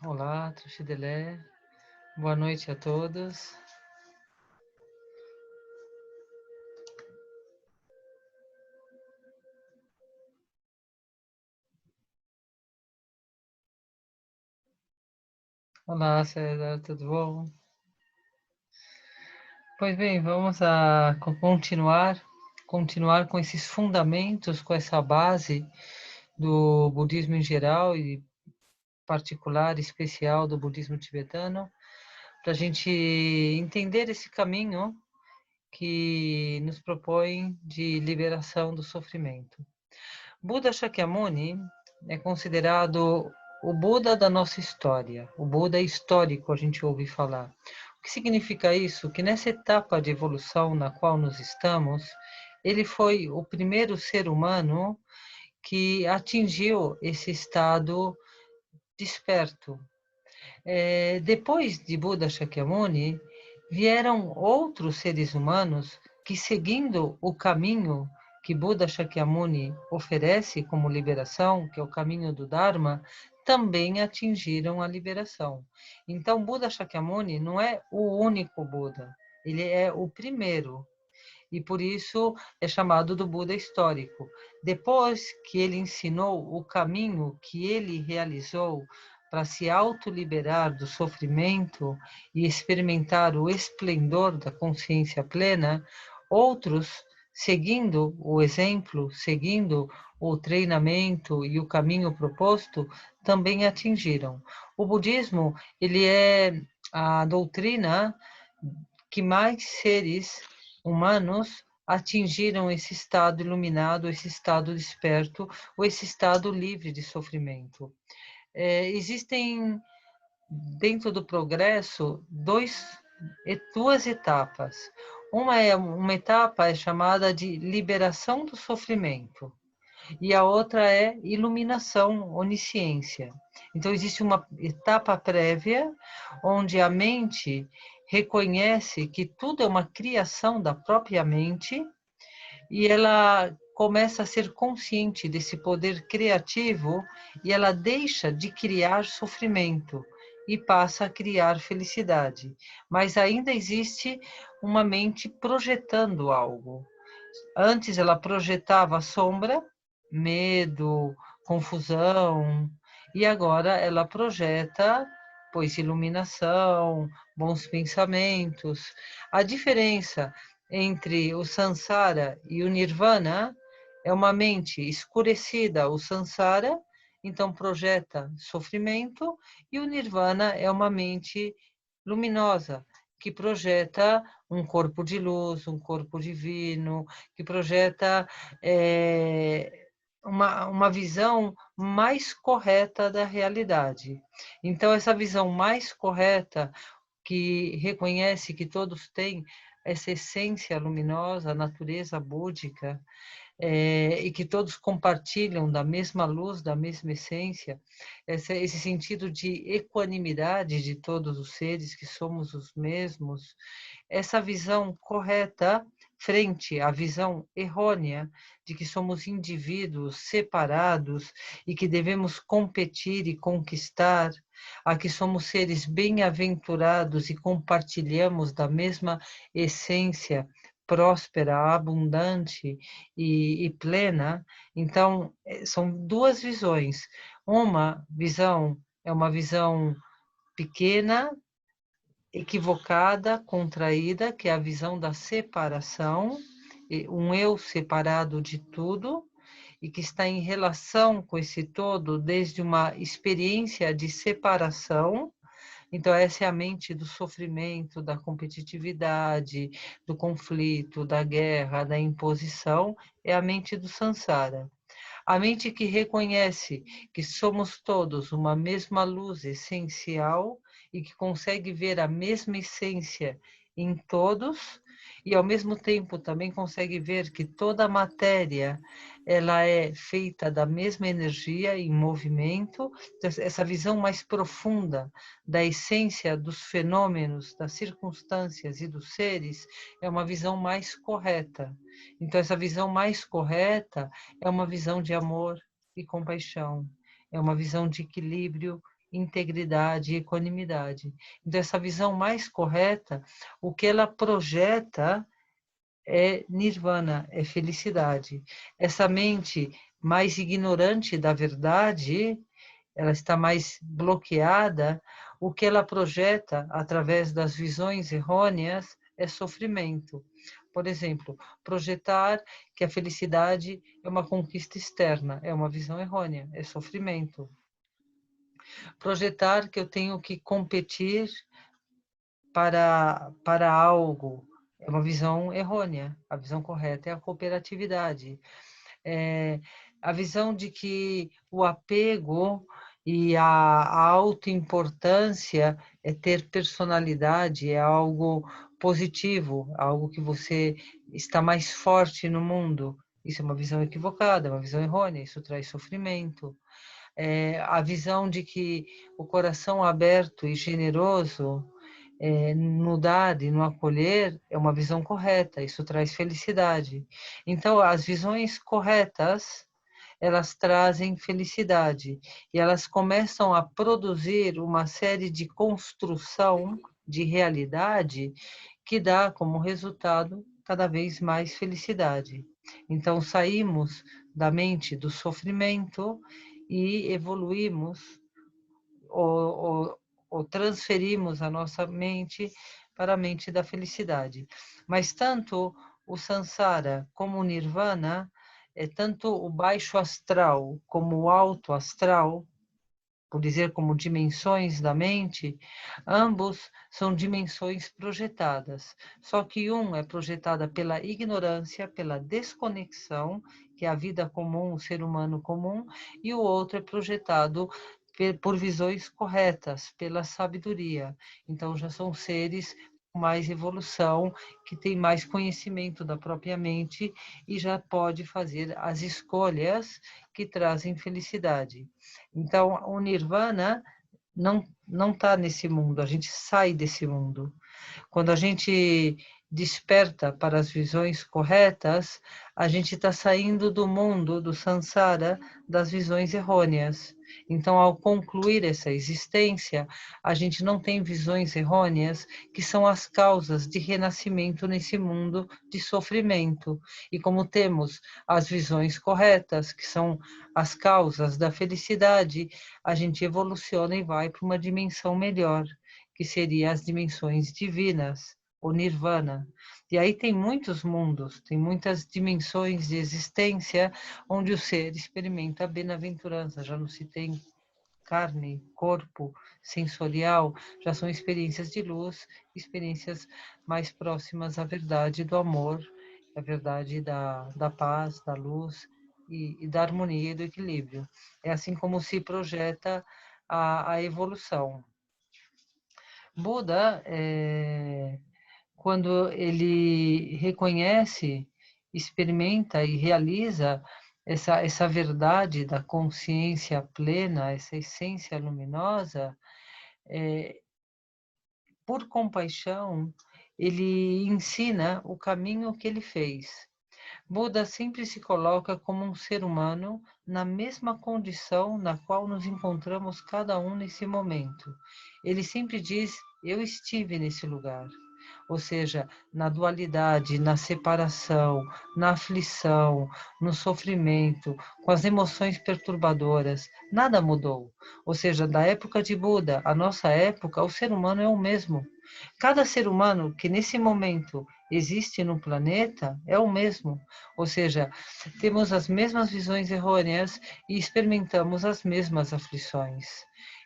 Olá, Truxidelé. Boa noite a todos. Olá, César, tudo bom? Pois bem, vamos continuar com esses fundamentos, com essa base do budismo em geral e particular, especial do budismo tibetano, para a gente entender esse caminho que nos propõe de liberação do sofrimento. Buda Shakyamuni é considerado o Buda da nossa história, o Buda histórico, a gente ouve falar. O que significa isso? Que nessa etapa de evolução na qual nós estamos, ele foi o primeiro ser humano que atingiu esse estado desperto. Depois de Buda Shakyamuni, vieram outros seres humanos que, seguindo o caminho que Buda Shakyamuni oferece como liberação, que é o caminho do Dharma, também atingiram a liberação. Então, Buda Shakyamuni não é o único Buda, ele é o primeiro. E por isso é chamado do Buda histórico. Depois que ele ensinou o caminho que ele realizou para se autoliberar do sofrimento e experimentar o esplendor da consciência plena, outros, seguindo o exemplo, seguindo o treinamento e o caminho proposto, também atingiram. O budismo, ele é a doutrina que mais seres humanos atingiram esse estado iluminado, esse estado desperto, ou esse estado livre de sofrimento. Existem, dentro do progresso, duas etapas. Uma etapa é chamada de liberação do sofrimento, e a outra é iluminação, onisciência. Então, existe uma etapa prévia, onde a mente reconhece que tudo é uma criação da própria mente, e ela começa a ser consciente desse poder criativo, e ela deixa de criar sofrimento e passa a criar felicidade. Mas ainda existe uma mente projetando algo. Antes ela projetava sombra, medo, confusão, e agora ela projeta, pois, iluminação, bons pensamentos. A diferença entre o samsara e o nirvana é uma mente escurecida, o samsara, então projeta sofrimento, e o nirvana é uma mente luminosa, que projeta um corpo de luz, um corpo divino, que projeta uma visão mais correta da realidade. Então, essa visão mais correta, que reconhece que todos têm essa essência luminosa, a natureza búdica, e que todos compartilham da mesma luz, da mesma essência, esse sentido de equanimidade de todos os seres, que somos os mesmos, essa visão correta frente à visão errônea de que somos indivíduos separados e que devemos competir e conquistar, a que somos seres bem-aventurados e compartilhamos da mesma essência próspera, abundante e plena. Então, são duas visões. Uma visão é uma visão pequena, equivocada, contraída, que é a visão da separação, um eu separado de tudo, e que está em relação com esse todo desde uma experiência de separação. Então, essa é a mente do sofrimento, da competitividade, do conflito, da guerra, da imposição, é a mente do samsara. A mente que reconhece que somos todos uma mesma luz essencial e que consegue ver a mesma essência em todos, e ao mesmo tempo também consegue ver que toda a matéria ela é feita da mesma energia em movimento. Essa visão mais profunda da essência dos fenômenos, das circunstâncias e dos seres é uma visão mais correta. Então, essa visão mais correta é uma visão de amor e compaixão, é uma visão de equilíbrio integridade e equanimidade. Então, essa visão mais correta, o que ela projeta é nirvana, é felicidade. Essa mente mais ignorante da verdade, ela está mais bloqueada, o que ela projeta através das visões errôneas é sofrimento. Por exemplo, projetar que a felicidade é uma conquista externa, é uma visão errônea, é sofrimento. Projetar que eu tenho que competir para algo é uma visão errônea. A visão correta é a cooperatividade. A visão de que o apego e a autoimportância é ter personalidade, é algo positivo, algo que você está mais forte no mundo. Isso é uma visão equivocada, é uma visão errônea, isso traz sofrimento. A visão de que o coração aberto e generoso, no dar e no acolher, é uma visão correta, isso traz felicidade. Então, as visões corretas, elas trazem felicidade e elas começam a produzir uma série de construção de realidade que dá como resultado cada vez mais felicidade. Então, saímos da mente do sofrimento e evoluímos ou transferimos a nossa mente para a mente da felicidade. Mas tanto o Sansara como o Nirvana, tanto o baixo astral como o alto astral, por dizer como dimensões da mente, ambos são dimensões projetadas. Só que um é projetada pela ignorância, pela desconexão, que é a vida comum, o ser humano comum, e o outro é projetado por visões corretas, pela sabedoria. Então já são seres com mais evolução, que têm mais conhecimento da própria mente e já pode fazer as escolhas que trazem felicidade. Então, o nirvana não está nesse mundo, a gente sai desse mundo. Quando a gente desperta para as visões corretas, a gente está saindo do mundo, do samsara, das visões errôneas. Então, ao concluir essa existência, a gente não tem visões errôneas, que são as causas de renascimento nesse mundo de sofrimento. E como temos as visões corretas, que são as causas da felicidade, a gente evoluciona e vai para uma dimensão melhor, que seria as dimensões divinas, o nirvana. E aí tem muitos mundos, tem muitas dimensões de existência onde o ser experimenta a bem-aventurança. Já não se tem carne, corpo, sensorial, já são experiências de luz, experiências mais próximas à verdade do amor, à verdade da paz, da luz e da harmonia e do equilíbrio. É assim como se projeta a evolução. Buda, quando ele reconhece, experimenta e realiza essa verdade da consciência plena, essa essência luminosa, por compaixão, ele ensina o caminho que ele fez. Buda sempre se coloca como um ser humano na mesma condição na qual nos encontramos cada um nesse momento. Ele sempre diz: eu estive nesse lugar. Ou seja, na dualidade, na separação, na aflição, no sofrimento, com as emoções perturbadoras, nada mudou. Ou seja, da época de Buda à nossa época, o ser humano é o mesmo. Cada ser humano que nesse momento existe no planeta é o mesmo. Ou seja, temos as mesmas visões errôneas e experimentamos as mesmas aflições.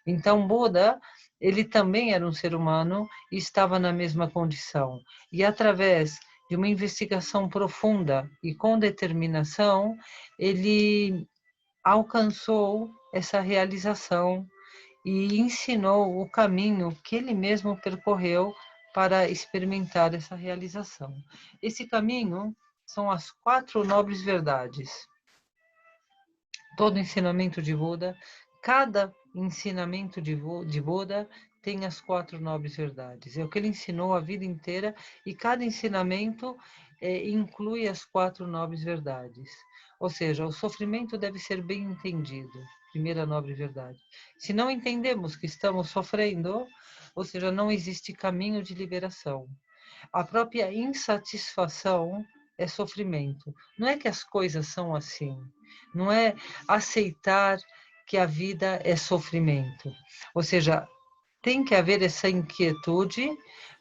Então, Buda, ele também era um ser humano e estava na mesma condição. E através de uma investigação profunda e com determinação, ele alcançou essa realização e ensinou o caminho que ele mesmo percorreu para experimentar essa realização. Esse caminho são as 4 nobres verdades. Todo ensinamento de Buda, cada ensinamento de Buda tem as 4 nobres verdades. É o que ele ensinou a vida inteira e cada ensinamento inclui as 4 nobres verdades. Ou seja, o sofrimento deve ser bem entendido. primeira nobre verdade. Se não entendemos que estamos sofrendo, ou seja, não existe caminho de liberação. A própria insatisfação é sofrimento. Não é que as coisas são assim. Não é aceitar que a vida é sofrimento. Ou seja, tem que haver essa inquietude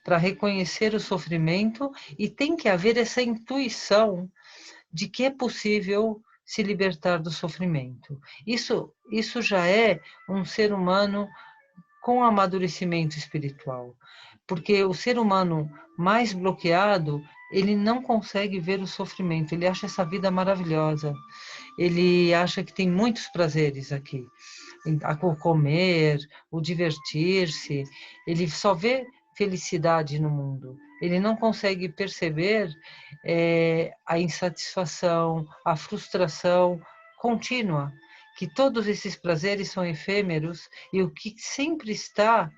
para reconhecer o sofrimento e tem que haver essa intuição de que é possível se libertar do sofrimento. Isso já é um ser humano com amadurecimento espiritual, porque o ser humano mais bloqueado, ele não consegue ver o sofrimento, ele acha essa vida maravilhosa, ele acha que tem muitos prazeres aqui, o comer, o divertir-se, ele só vê felicidade no mundo. Ele não consegue perceber a insatisfação, a frustração contínua, que todos esses prazeres são efêmeros e o que sempre está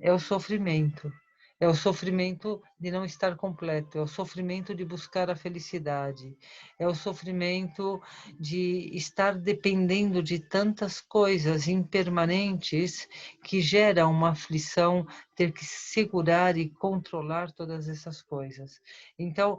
é o sofrimento. É o sofrimento de não estar completo, é o sofrimento de buscar a felicidade, é o sofrimento de estar dependendo de tantas coisas impermanentes que gera uma aflição ter que segurar e controlar todas essas coisas. Então,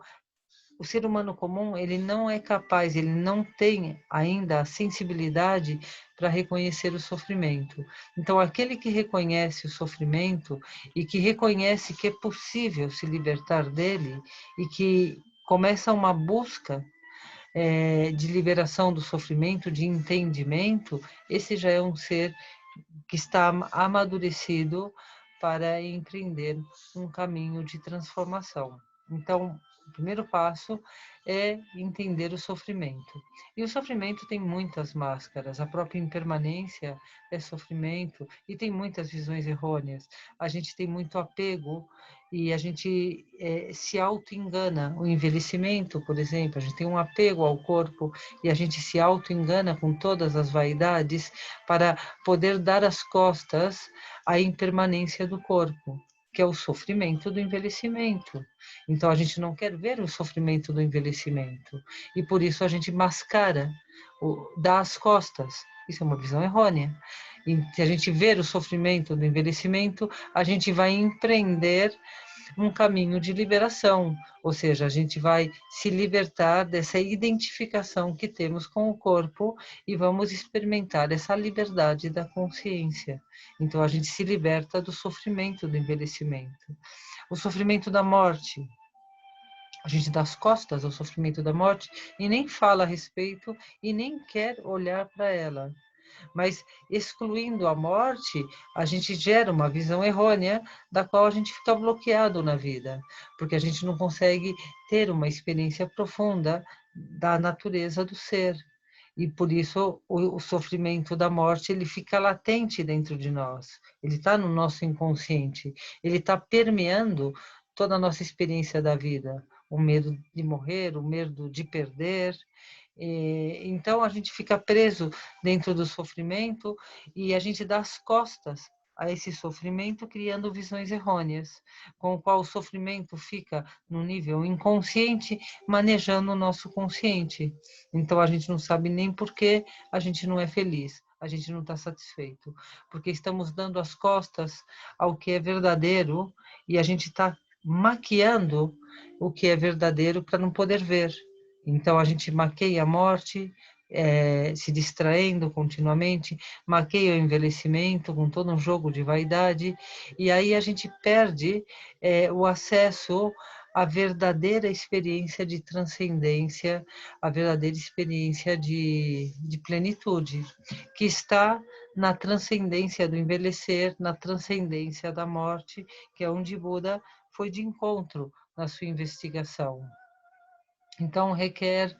o ser humano comum, ele não é capaz, ele não tem ainda a sensibilidade para reconhecer o sofrimento. Então, aquele que reconhece o sofrimento e que reconhece que é possível se libertar dele e que começa uma busca de liberação do sofrimento, de entendimento, esse já é um ser que está amadurecido para empreender um caminho de transformação. Então, o primeiro passo é entender o sofrimento. E o sofrimento tem muitas máscaras, a própria impermanência é sofrimento e tem muitas visões errôneas. A gente tem muito apego e a gente se auto-engana. O envelhecimento, por exemplo, a gente tem um apego ao corpo e a gente se auto-engana com todas as vaidades para poder dar as costas à impermanência do corpo, que é o sofrimento do envelhecimento. Então a gente não quer ver o sofrimento do envelhecimento e por isso a gente mascara, dá as costas. Isso é uma visão errônea. E se a gente ver o sofrimento do envelhecimento, a gente vai empreender um caminho de liberação, ou seja, a gente vai se libertar dessa identificação que temos com o corpo e vamos experimentar essa liberdade da consciência. Então a gente se liberta do sofrimento do envelhecimento. O sofrimento da morte, a gente dá as costas ao sofrimento da morte e nem fala a respeito e nem quer olhar para ela. Mas excluindo a morte, a gente gera uma visão errônea da qual a gente fica bloqueado na vida, porque a gente não consegue ter uma experiência profunda da natureza do ser. E por isso o sofrimento da morte ele fica latente dentro de nós, ele está no nosso inconsciente, ele está permeando toda a nossa experiência da vida, o medo de morrer, o medo de perder. Então a gente fica preso dentro do sofrimento e a gente dá as costas a esse sofrimento, criando visões errôneas, com o qual o sofrimento fica no nível inconsciente, manejando o nosso consciente. Então a gente não sabe nem por que a gente não é feliz, a gente não está satisfeito, porque estamos dando as costas ao que é verdadeiro e a gente está maquiando o que é verdadeiro para não poder ver. Então a gente maqueia a morte, se distraindo continuamente, maqueia o envelhecimento com todo um jogo de vaidade, e aí a gente perde o acesso à verdadeira experiência de transcendência, a verdadeira experiência de plenitude, que está na transcendência do envelhecer, na transcendência da morte, que é onde Buda foi de encontro na sua investigação. Então, requer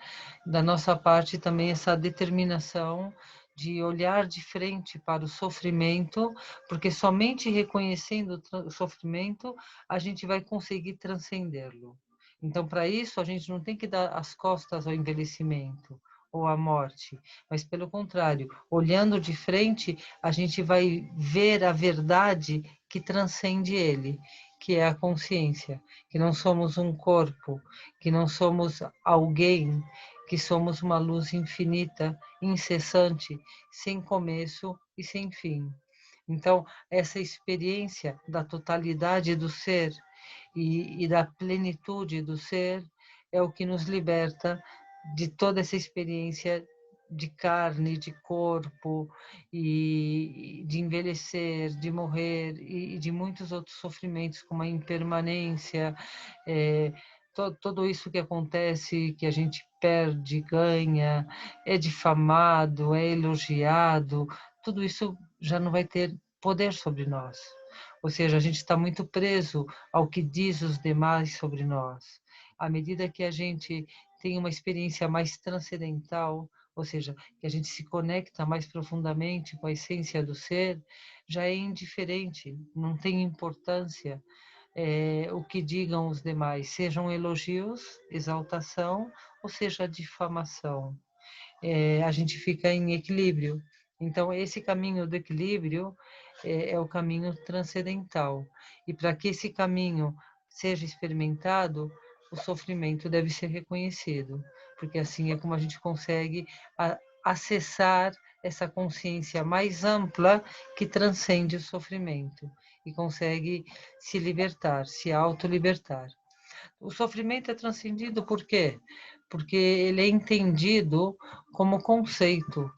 da nossa parte também essa determinação de olhar de frente para o sofrimento, porque somente reconhecendo o sofrimento a gente vai conseguir transcendê-lo. Então, para isso, a gente não tem que dar as costas ao envelhecimento ou à morte, mas pelo contrário, olhando de frente, a gente vai ver a verdade que transcende ele, que é a consciência, que não somos um corpo, que não somos alguém que somos uma luz infinita, incessante, sem começo e sem fim. Então, essa experiência da totalidade do ser e da plenitude do ser é o que nos liberta de toda essa experiência de carne, de corpo, e de envelhecer, de morrer, e de muitos outros sofrimentos, como a impermanência, tudo isso que acontece, que a gente perde, ganha, é difamado, é elogiado, tudo isso já não vai ter poder sobre nós. Ou seja, a gente está muito preso ao que diz os demais sobre nós. À medida que a gente tem uma experiência mais transcendental, ou seja, que a gente se conecta mais profundamente com a essência do ser, já é indiferente, não tem importância o que digam os demais, sejam elogios, exaltação, ou seja, difamação. A gente fica em equilíbrio. Então, esse caminho do equilíbrio é o caminho transcendental. E para que esse caminho seja experimentado, o sofrimento deve ser reconhecido, porque assim é como a gente consegue acessar essa consciência mais ampla que transcende o sofrimento e consegue se libertar, se autolibertar. O sofrimento é transcendido por quê? Porque ele é entendido como conceito,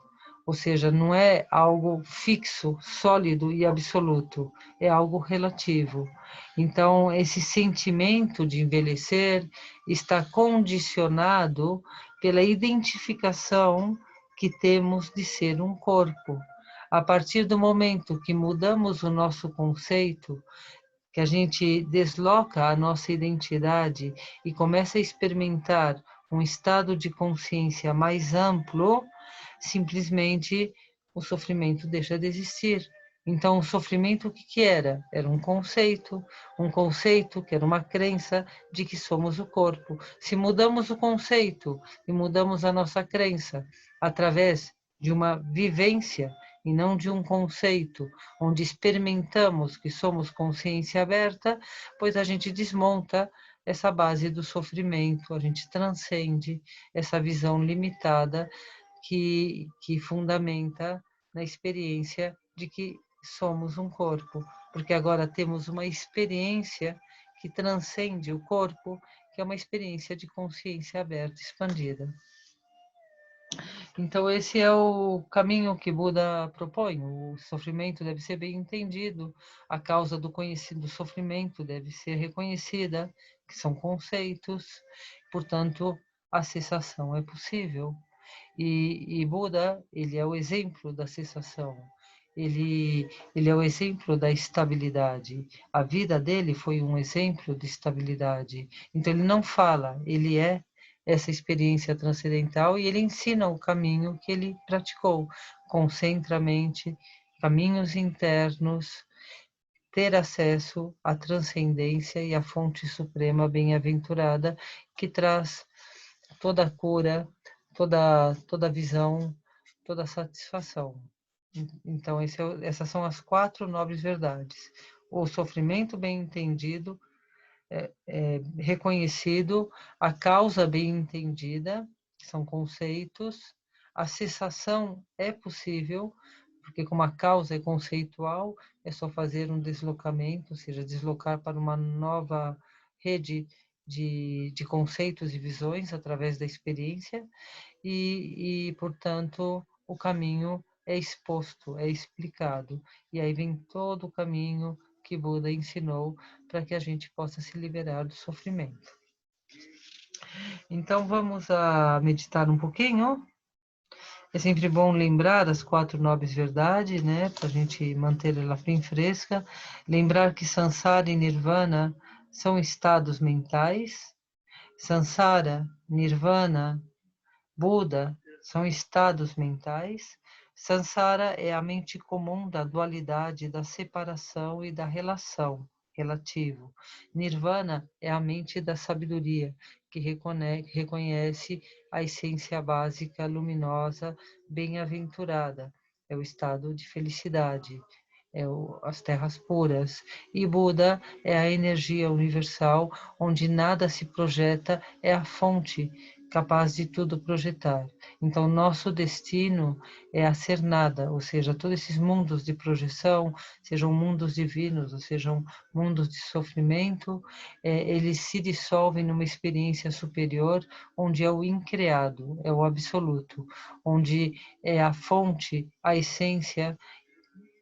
ou seja, não é algo fixo, sólido e absoluto, é algo relativo. Então, esse sentimento de envelhecer está condicionado pela identificação que temos de ser um corpo. A partir do momento que mudamos o nosso conceito, que a gente desloca a nossa identidade e começa a experimentar um estado de consciência mais amplo, simplesmente o sofrimento deixa de existir. Então, o sofrimento o que era? Era um conceito que era uma crença de que somos o corpo. Se mudamos o conceito e mudamos a nossa crença através de uma vivência e não de um conceito, onde experimentamos que somos consciência aberta, pois a gente desmonta essa base do sofrimento, a gente transcende essa visão limitada que fundamenta na experiência de que somos um corpo, porque agora temos uma experiência que transcende o corpo, que é uma experiência de consciência aberta, expandida. Então, esse é o caminho que Buda propõe. O sofrimento deve ser bem entendido, a causa do sofrimento deve ser reconhecida, que são conceitos, portanto, a cessação é possível. E Buda, ele é o exemplo da cessação. Ele é o exemplo da estabilidade. A vida dele foi um exemplo de estabilidade. Então, ele não fala, ele é essa experiência transcendental e ele ensina o caminho que ele praticou. Concentra a mente, caminhos internos, ter acesso à transcendência e à fonte suprema bem-aventurada que traz toda a cura, toda a visão, toda a satisfação. Então, essas são as 4 nobres verdades. O sofrimento bem entendido, reconhecido, a causa bem entendida, que são conceitos, a cessação é possível, porque como a causa é conceitual, é só fazer um deslocamento, ou seja, deslocar para uma nova rede de conceitos e visões através da experiência, portanto, o caminho é exposto, é explicado. E aí vem todo o caminho que Buda ensinou para que a gente possa se liberar do sofrimento. Então, vamos a meditar um pouquinho. É sempre bom lembrar as 4 nobres verdades, né? Para a gente manter ela bem fresca. Lembrar que Sansara e Nirvana são estados mentais. Sansara, Nirvana, Buda são estados mentais. Sansara é a mente comum da dualidade, da separação e da relação, relativo. Nirvana é a mente da sabedoria, que reconhece a essência básica, luminosa, bem-aventurada. É o estado de felicidade, as terras puras. E Buda é a energia universal, onde nada se projeta, é a fonte capaz de tudo projetar. Então, nosso destino é a ser nada, ou seja, todos esses mundos de projeção, sejam mundos divinos, ou sejam mundos de sofrimento, eles se dissolvem numa experiência superior, onde é o increado, é o absoluto, onde é a fonte, a essência,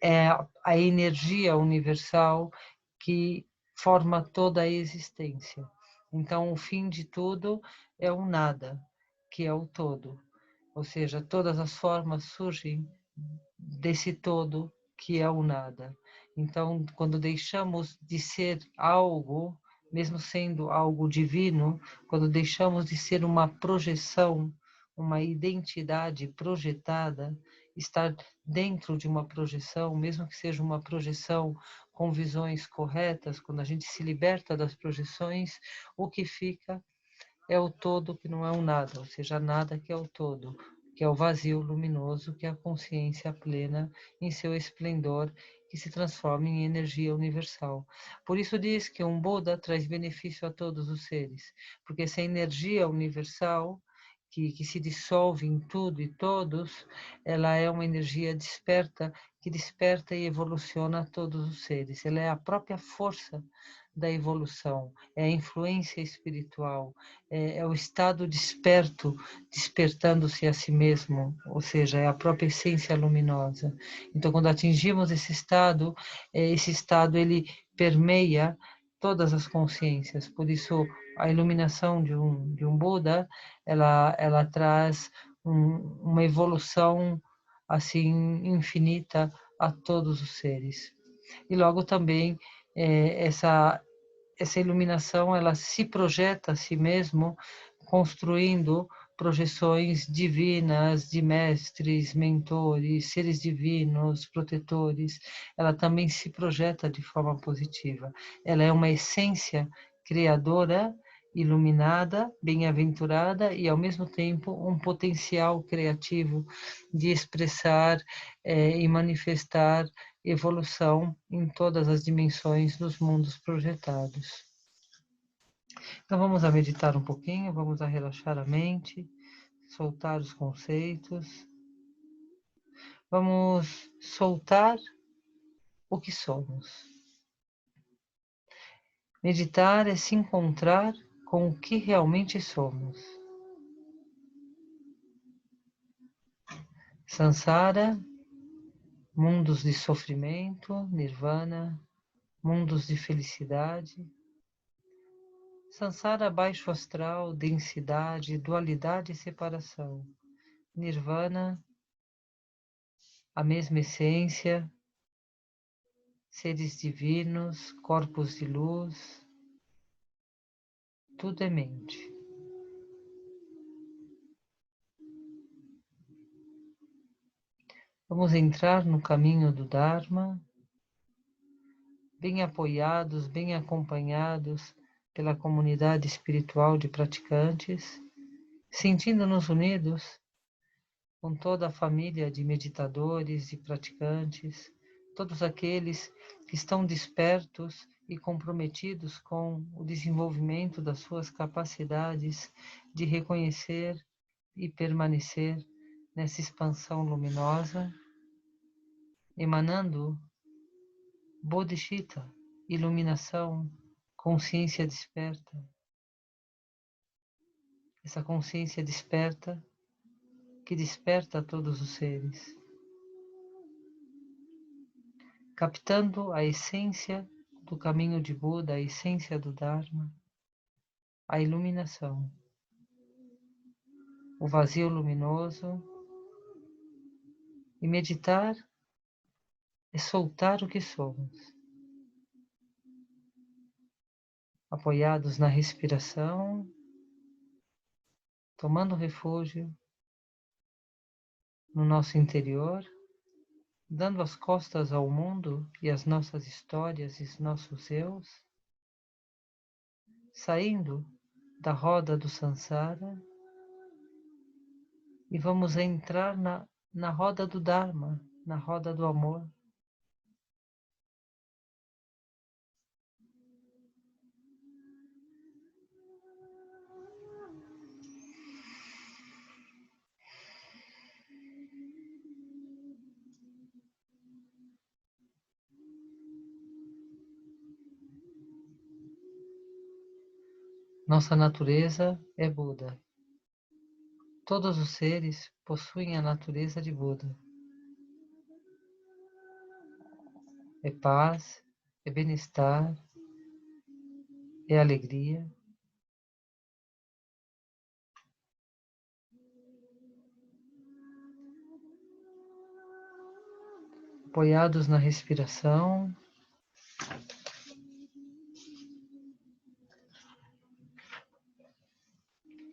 é a energia universal que forma toda a existência. Então, o fim de tudo é o nada, que é o todo. Ou seja, todas as formas surgem desse todo que é o nada. Então, quando deixamos de ser algo, mesmo sendo algo divino, quando deixamos de ser uma projeção, uma identidade projetada, estar dentro de uma projeção, mesmo que seja uma projeção com visões corretas, quando a gente se liberta das projeções, o que fica é o todo que não é um nada, ou seja, nada que é o todo, que é o vazio luminoso, que é a consciência plena em seu esplendor, que se transforma em energia universal. Por isso diz que um Buda traz benefício a todos os seres, porque essa energia universal, que se dissolve em tudo e todos, ela é uma energia desperta, que desperta e evoluciona todos os seres. Ela é a própria força da evolução, é a influência espiritual, é o estado desperto, despertando-se a si mesmo, ou seja, é a própria essência luminosa. Então, quando atingimos esse estado ele permeia todas as consciências. Por isso, a iluminação de um Buda, ela traz uma evolução assim infinita a todos os seres. E logo também essa iluminação ela se projeta a si mesmo, construindo projeções divinas de mestres, mentores, seres divinos, protetores. Ela também se projeta de forma positiva. Ela é uma essência criadora, iluminada, bem-aventurada e, ao mesmo tempo, um potencial criativo de expressar e manifestar evolução em todas as dimensões dos mundos projetados. Então vamos a meditar um pouquinho, vamos a relaxar a mente, soltar os conceitos. Vamos soltar o que somos. Meditar é se encontrar com o que realmente somos. Sansara, mundos de sofrimento, nirvana, mundos de felicidade. Sansara, baixo astral, densidade, dualidade e separação. Nirvana, a mesma essência, seres divinos, corpos de luz, tudo é mente. Vamos entrar no caminho do Dharma, bem apoiados, bem acompanhados pela comunidade espiritual de praticantes, sentindo-nos unidos com toda a família de meditadores e praticantes, todos aqueles que estão despertos e comprometidos com o desenvolvimento das suas capacidades de reconhecer e permanecer nessa expansão luminosa, emanando bodhicitta, iluminação, consciência desperta. Essa consciência desperta que desperta a todos os seres, captando a essência do caminho de Buda, a essência do Dharma, a iluminação, o vazio luminoso. E meditar é soltar o que somos, apoiados na respiração, tomando refúgio no nosso interior, dando as costas ao mundo e às nossas histórias e nossos eus, saindo da roda do Sansara e vamos entrar na roda do Dharma, na roda do amor. Nossa natureza é Buda. Todos os seres possuem a natureza de Buda. É paz, é bem-estar, é alegria. Apoiados na respiração,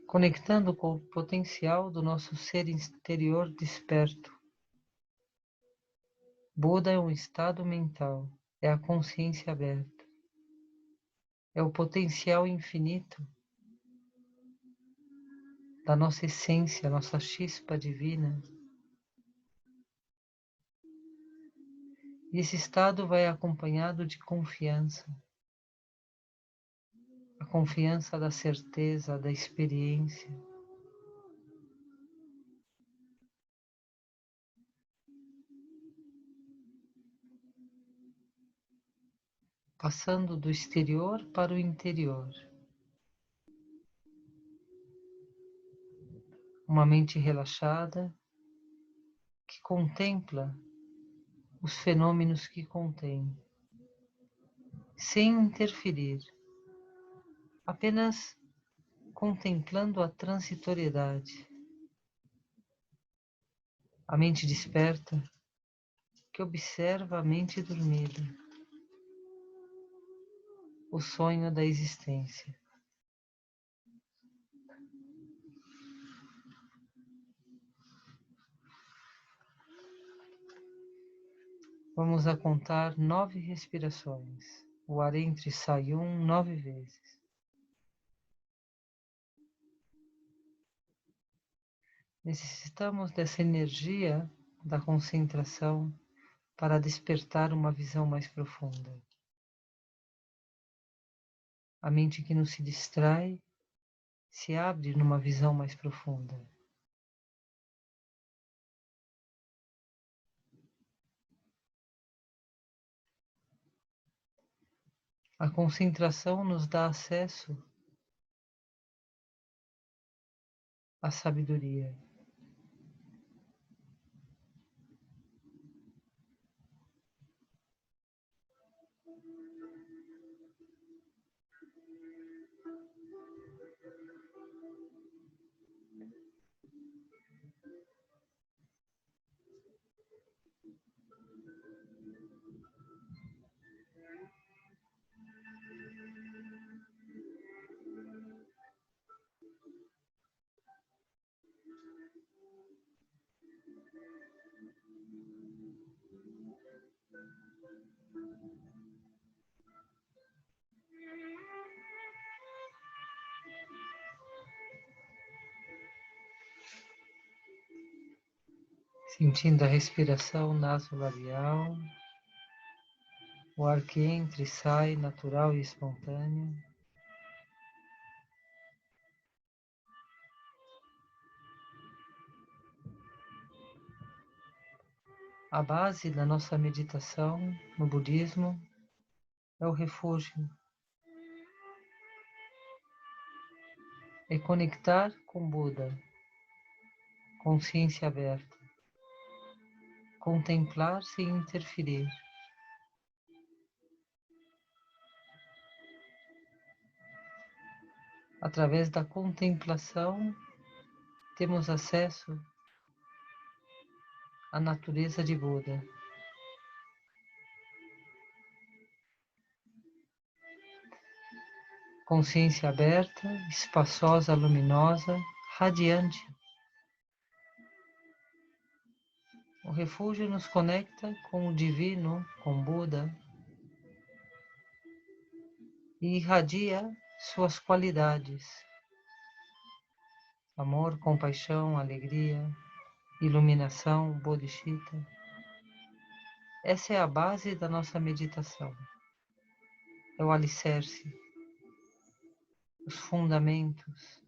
conectando com o potencial do nosso ser interior desperto. Buda é um estado mental, é a consciência aberta, é o potencial infinito da nossa essência, nossa chispa divina. E esse estado vai acompanhado de confiança, a confiança da certeza, da experiência. Passando do exterior para o interior. Uma mente relaxada que contempla os fenômenos que contém, sem interferir, apenas contemplando a transitoriedade. A mente desperta que observa a mente dormida, o sonho da existência. Vamos a contar 9 respirações. O ar entra e sai 9 vezes. Necessitamos dessa energia da concentração para despertar uma visão mais profunda. A mente que não se distrai se abre numa visão mais profunda. A concentração nos dá acesso à sabedoria. Sentindo a respiração nasolabial, o ar que entra e sai, natural e espontâneo. A base da nossa meditação no budismo é o refúgio. É conectar com Buda, consciência aberta. Contemplar sem interferir. Através da contemplação, temos acesso à natureza de Buda. Consciência aberta, espaçosa, luminosa, radiante. O refúgio nos conecta com o divino, com Buda, e irradia suas qualidades: amor, compaixão, alegria, iluminação, bodhicitta. Essa é a base da nossa meditação. É o alicerce, os fundamentos.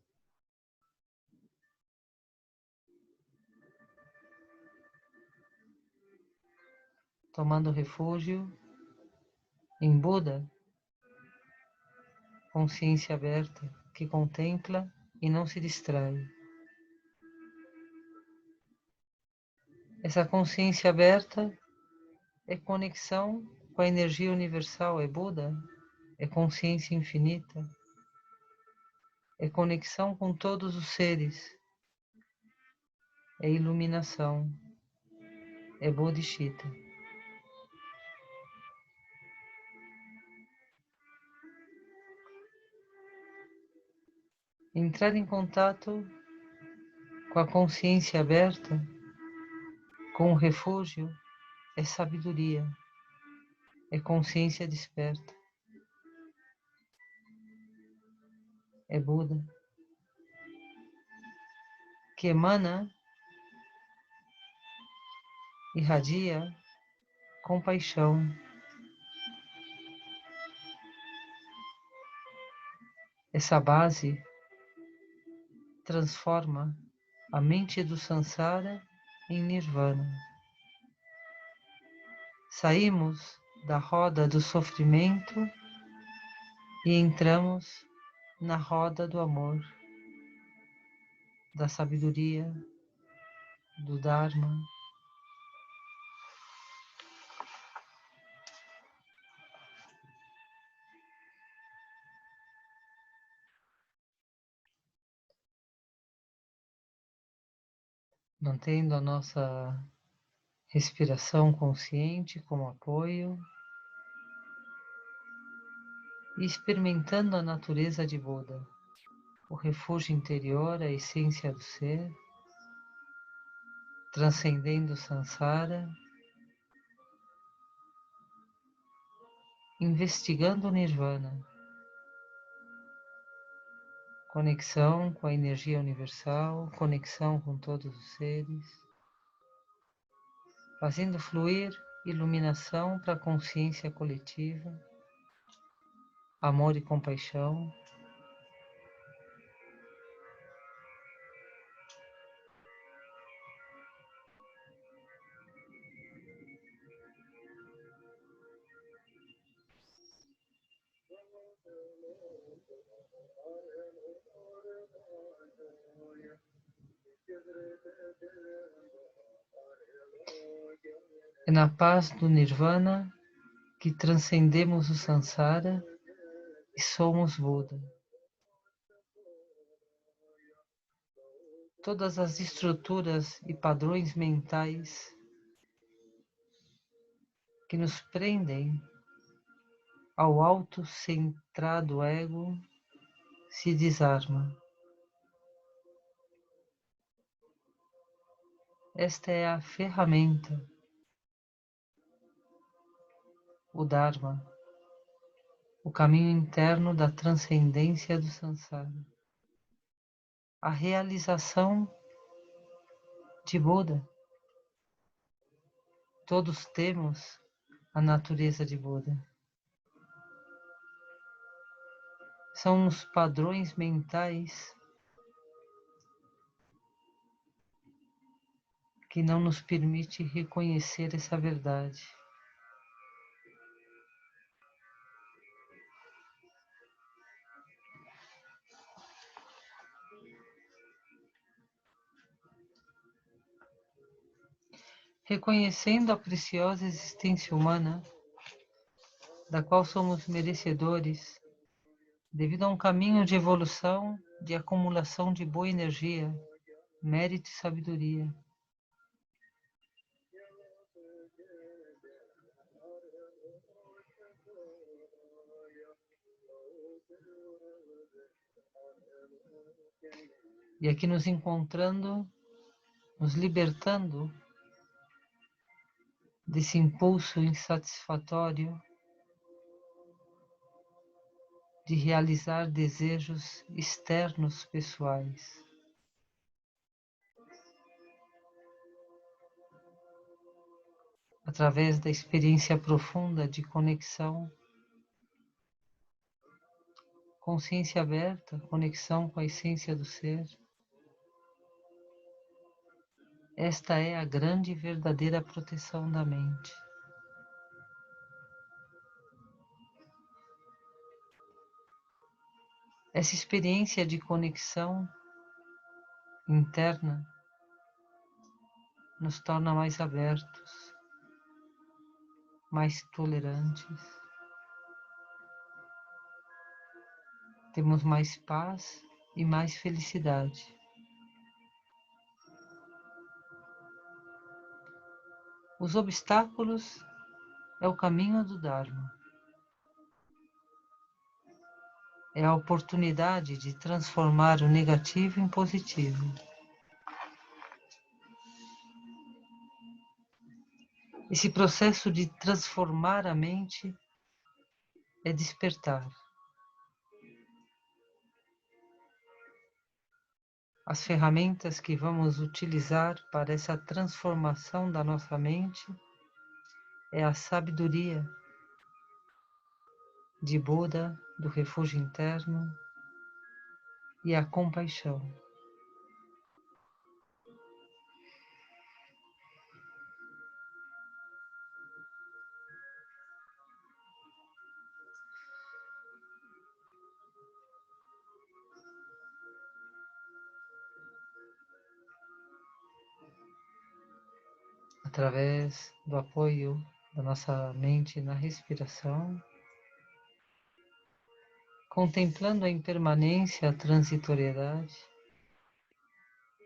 Tomando refúgio em Buda, consciência aberta, que contempla e não se distrai. Essa consciência aberta é conexão com a energia universal, é Buda, é consciência infinita, é conexão com todos os seres, é iluminação, é Bodhicitta. Entrar em contato com a consciência aberta, com o refúgio, é sabedoria, é consciência desperta, é Buda, que emana, irradia compaixão. Essa base transforma a mente do Sansara em Nirvana. Saímos da roda do sofrimento e entramos na roda do amor, da sabedoria, do Dharma. Mantendo a nossa respiração consciente como apoio e experimentando a natureza de Buda, o refúgio interior, a essência do ser, transcendendo o Sansara, investigando o Nirvana, conexão com a energia universal, conexão com todos os seres, fazendo fluir iluminação para a consciência coletiva, amor e compaixão. É na paz do Nirvana que transcendemos o Sansara e somos Buda. Todas as estruturas e padrões mentais que nos prendem ao autocentrado ego se desarma. Esta é a ferramenta, o Dharma, o caminho interno da transcendência do Sansara, a realização de Buda. Todos temos a natureza de Buda. São os padrões mentais que não nos permite reconhecer essa verdade. Reconhecendo a preciosa existência humana, da qual somos merecedores, devido a um caminho de evolução, de acumulação de boa energia, mérito e sabedoria. E aqui nos encontrando, nos libertando desse impulso insatisfatório de realizar desejos externos pessoais. Através da experiência profunda de conexão, consciência aberta, conexão com a essência do ser. Esta é a grande e verdadeira proteção da mente. Essa experiência de conexão interna nos torna mais abertos, mais tolerantes, temos mais paz e mais felicidade. Os obstáculos é o caminho do Dharma. É a oportunidade de transformar o negativo em positivo. Esse processo de transformar a mente é despertar. As ferramentas que vamos utilizar para essa transformação da nossa mente é a sabedoria de Buda, do refúgio interno, e a compaixão. Através do apoio da nossa mente na respiração, contemplando a impermanência, a transitoriedade,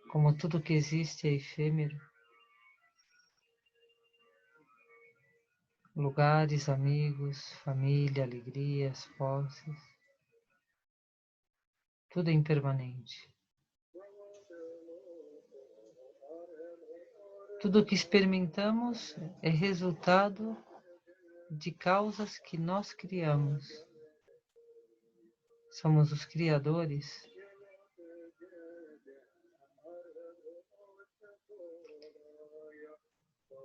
como tudo que existe é efêmero, lugares, amigos, família, alegrias, posses, tudo é impermanente. Tudo o que experimentamos é resultado de causas que nós criamos. Somos os criadores.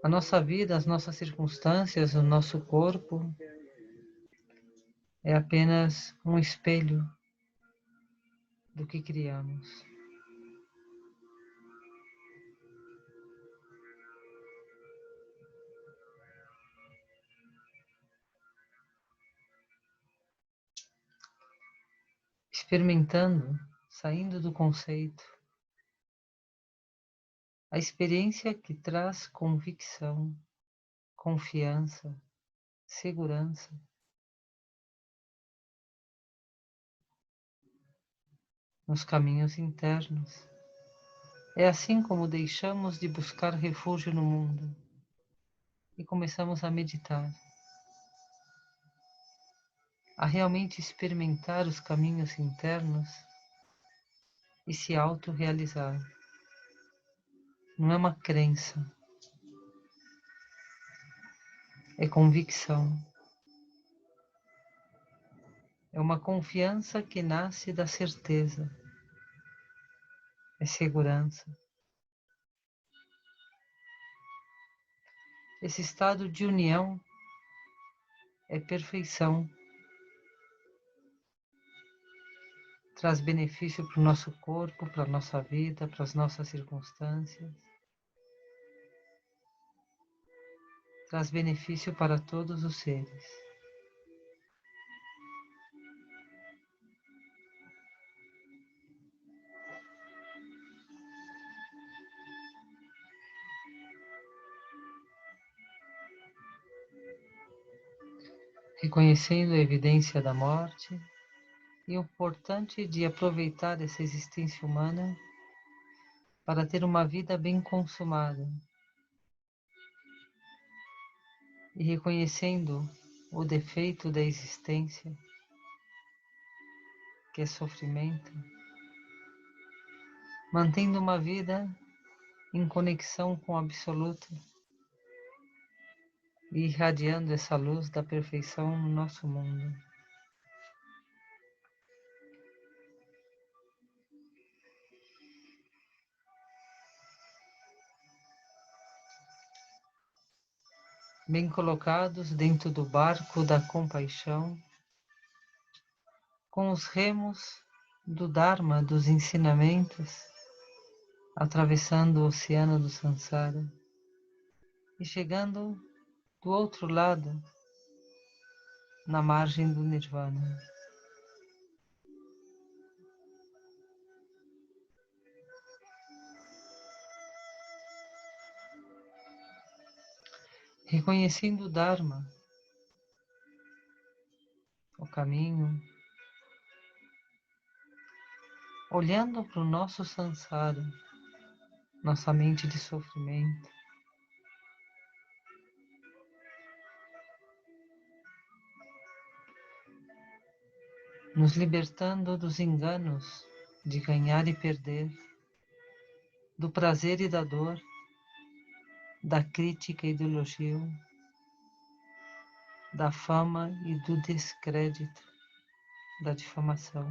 A nossa vida, as nossas circunstâncias, o nosso corpo é apenas um espelho do que criamos. Experimentando, saindo do conceito, a experiência que traz convicção, confiança, segurança. Nos caminhos internos. É assim como deixamos de buscar refúgio no mundo e começamos a meditar, a realmente experimentar os caminhos internos e se autorrealizar. Não é uma crença, é convicção. É uma confiança que nasce da certeza, é segurança. Esse estado de união é perfeição. Traz benefício para o nosso corpo, para a nossa vida, para as nossas circunstâncias. Traz benefício para todos os seres. Reconhecendo a evidência da morte e o importante de aproveitar essa existência humana para ter uma vida bem consumada. E reconhecendo o defeito da existência, que é sofrimento, mantendo uma vida em conexão com o absoluto e irradiando essa luz da perfeição no nosso mundo. Bem colocados dentro do barco da compaixão, com os remos do Dharma, dos ensinamentos, atravessando o oceano do Sansara e chegando do outro lado, na margem do Nirvana. reconhecendo o Dharma, o caminho, olhando para o nosso samsara, nossa mente de sofrimento, nos libertando dos enganos de ganhar e perder, do prazer e da dor, da crítica e do elogio, da fama e do descrédito, da difamação.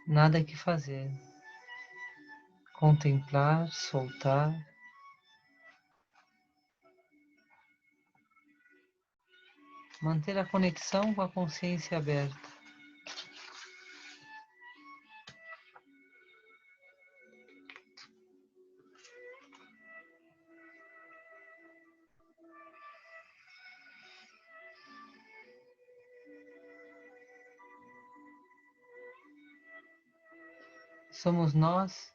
Nada que fazer. Contemplar, soltar, manter a conexão com a consciência aberta. Somos nós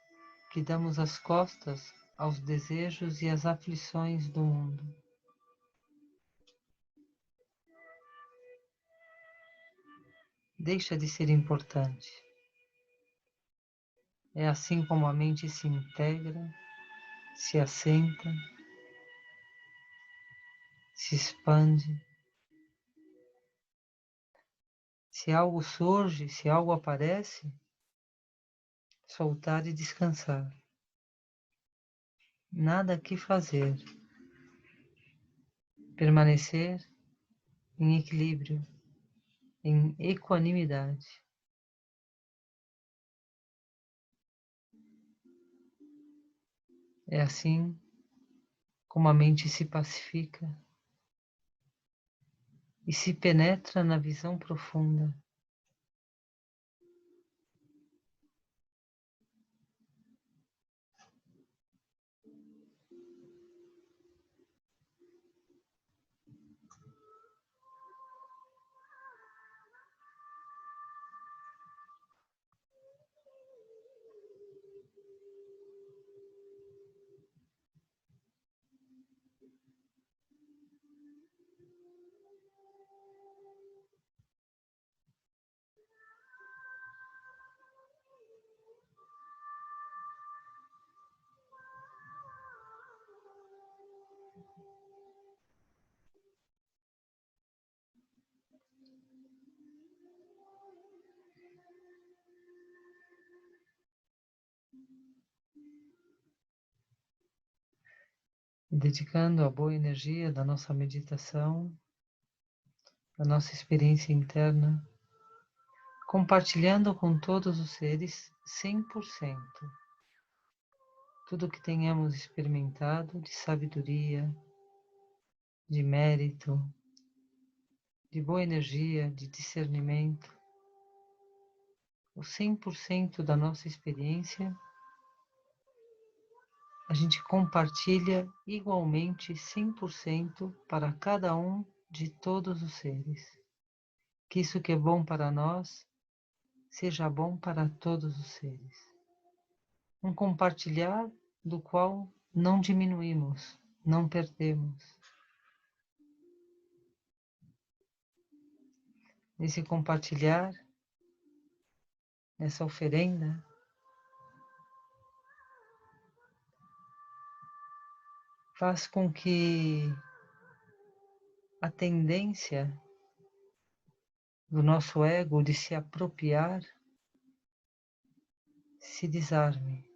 que damos as costas aos desejos e às aflições do mundo. Deixa de ser importante. É assim como a mente se integra, se assenta, se expande. Se algo surge, se algo aparece, soltar e descansar. Nada que fazer. Permanecer em equilíbrio, em equanimidade. É assim como a mente se pacifica e se penetra na visão profunda. E dedicando a boa energia da nossa meditação, da nossa experiência interna, compartilhando com todos os seres 100%. Tudo que tenhamos experimentado de sabedoria, de mérito, de boa energia, de discernimento, o 100% da nossa experiência, a gente compartilha igualmente 100% para cada um de todos os seres. Que isso que é bom para nós seja bom para todos os seres. Um compartilhar do qual não diminuímos, não perdemos. Nesse compartilhar, nessa oferenda, faz com que a tendência do nosso ego de se apropriar se desarme.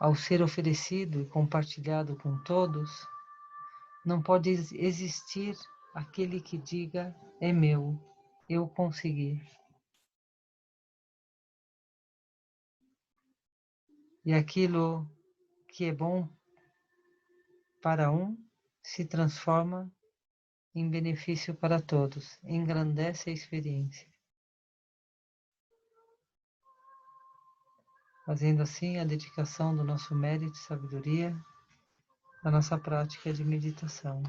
Ao ser oferecido e compartilhado com todos, não pode existir aquele que diga, é meu, eu consegui. E aquilo que é bom para um se transforma em benefício para todos, engrandece a experiência. Fazendo assim a dedicação do nosso mérito e sabedoria, da nossa prática de meditação.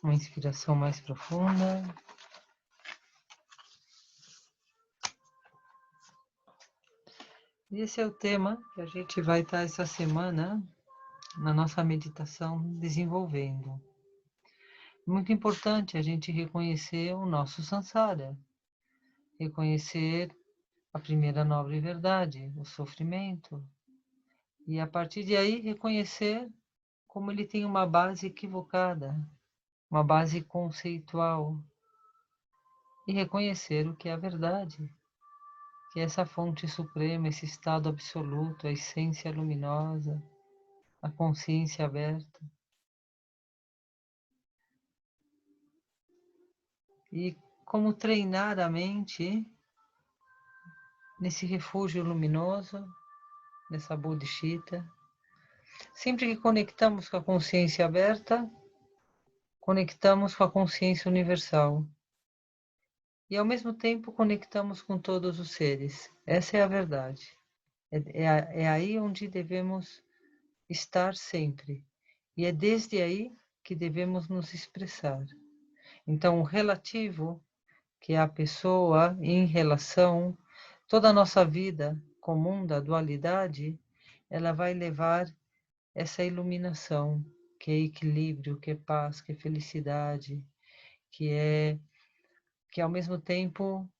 Uma inspiração mais profunda. E esse é o tema que a gente vai estar essa semana na nossa meditação desenvolvendo. Muito importante a gente reconhecer o nosso samsara, reconhecer a primeira nobre verdade, o sofrimento, e a partir de aí reconhecer como ele tem uma base equivocada, uma base conceitual, e reconhecer o que é a verdade, que é essa fonte suprema, esse estado absoluto, a essência luminosa, a consciência aberta. E como treinar a mente nesse refúgio luminoso, nessa bodhicitta. Sempre que conectamos com a consciência aberta, conectamos com a consciência universal. E ao mesmo tempo conectamos com todos os seres. Essa é a verdade. É aí onde devemos estar sempre. E é desde aí que devemos nos expressar. Então, o relativo, que é a pessoa em relação, toda a nossa vida comum da dualidade, ela vai levar essa iluminação, que é equilíbrio, que é paz, que é felicidade, que é ao mesmo tempo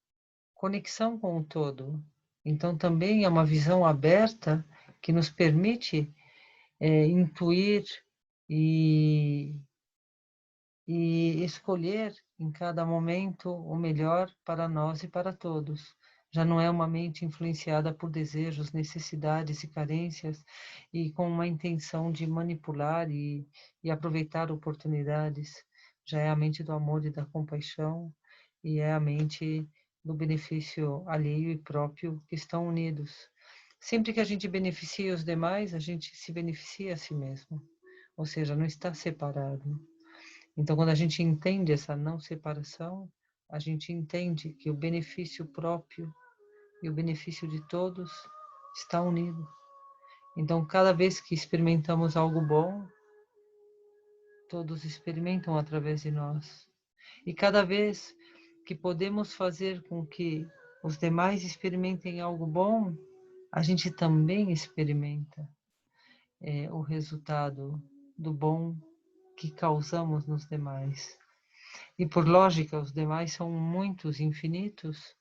conexão com o todo. Então também é uma visão aberta que nos permite intuir e, e escolher em cada momento o melhor para nós e para todos. Já não é uma mente influenciada por desejos, necessidades e carências e com uma intenção de manipular e aproveitar oportunidades. Já é a mente do amor e da compaixão e é a mente do benefício alheio e próprio que estão unidos. Sempre que a gente beneficia os demais, a gente se beneficia a si mesmo. Ou seja, não está separado. Então, quando a gente entende essa não separação, a gente entende que o benefício próprio e o benefício de todos está unido. Então, cada vez que experimentamos algo bom, todos experimentam através de nós. E cada vez que podemos fazer com que os demais experimentem algo bom, a gente também experimenta o resultado do bom que causamos nos demais. E por lógica, os demais são muitos, infinitos.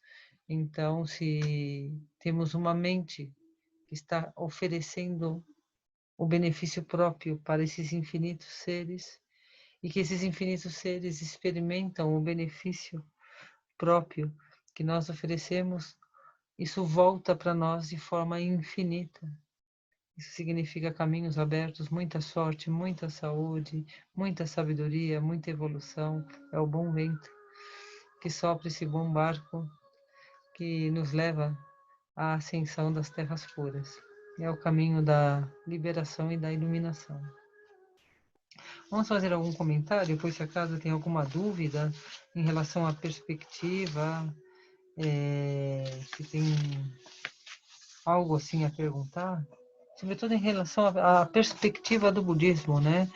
Então, se temos uma mente que está oferecendo o benefício próprio para esses infinitos seres, e que esses infinitos seres experimentam o benefício próprio que nós oferecemos, isso volta para nós de forma infinita. Isso significa caminhos abertos, muita sorte, muita saúde, muita sabedoria, muita evolução. É o bom vento que sopra esse bom barco que nos leva à ascensão das terras puras. É o caminho da liberação e da iluminação. Vamos fazer algum comentário, pois se acaso tem alguma dúvida em relação à perspectiva, se tem algo assim a perguntar, sobretudo em relação à perspectiva do budismo, né?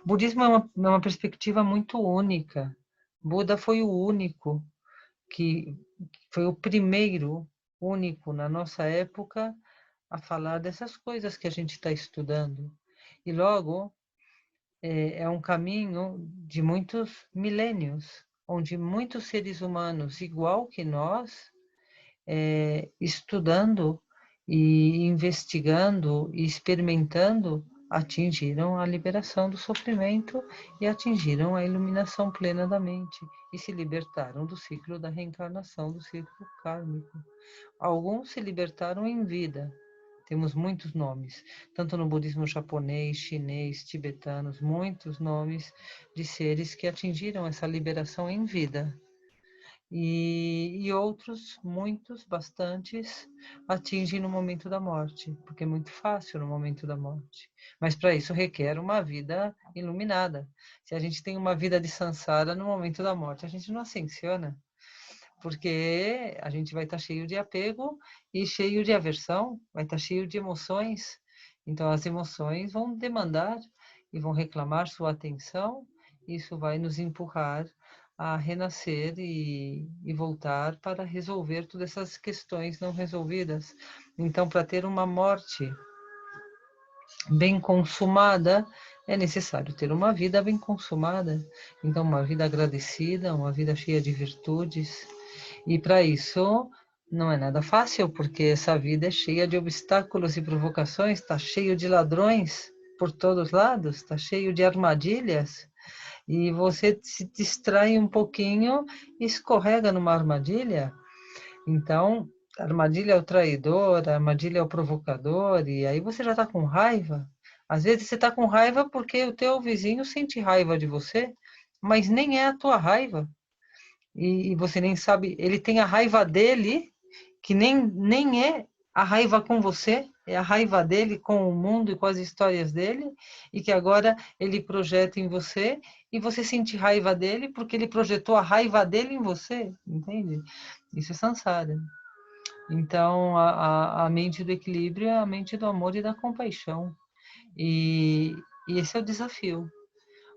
O budismo é uma perspectiva muito única. Buda foi o único que foi o primeiro único na nossa época a falar dessas coisas que a gente está estudando. E logo é um caminho de muitos milênios, onde muitos seres humanos, igual que nós, estudando e investigando e experimentando, atingiram a liberação do sofrimento e atingiram a iluminação plena da mente e se libertaram do ciclo da reencarnação, do ciclo kármico. Alguns se libertaram em vida. Temos muitos nomes, tanto no budismo japonês, chinês, tibetanos, muitos nomes de seres que atingiram essa liberação em vida. E outros, muitos, bastantes, atingem no momento da morte, porque é muito fácil no momento da morte. Mas para isso requer uma vida iluminada. Se a gente tem uma vida de samsara no momento da morte, a gente não ascensiona, porque a gente vai estar cheio de apego e cheio de aversão, vai estar cheio de emoções. Então as emoções vão demandar e vão reclamar sua atenção isso vai nos empurrar a renascer e voltar para resolver todas essas questões não resolvidas. Então, para ter uma morte bem consumada, é necessário ter uma vida bem consumada. Então, uma vida agradecida, uma vida cheia de virtudes. E para isso, não é nada fácil, porque essa vida é cheia de obstáculos e provocações, está cheio de ladrões por todos os lados, está cheio de armadilhas. E você se distrai um pouquinho e escorrega numa armadilha. Então, a armadilha é o traidor, a armadilha é o provocador, e aí você já está com raiva. Às vezes você está com raiva porque o teu vizinho sente raiva de você, mas nem é a tua raiva. E você nem sabe, ele tem a raiva dele, que nem é a raiva com você, é a raiva dele com o mundo e com as histórias dele, e que agora ele projeta em você, e você sente raiva dele porque ele projetou a raiva dele em você, entende? Isso é samsara. Então, a mente do equilíbrio é a mente do amor e da compaixão. E esse é o desafio.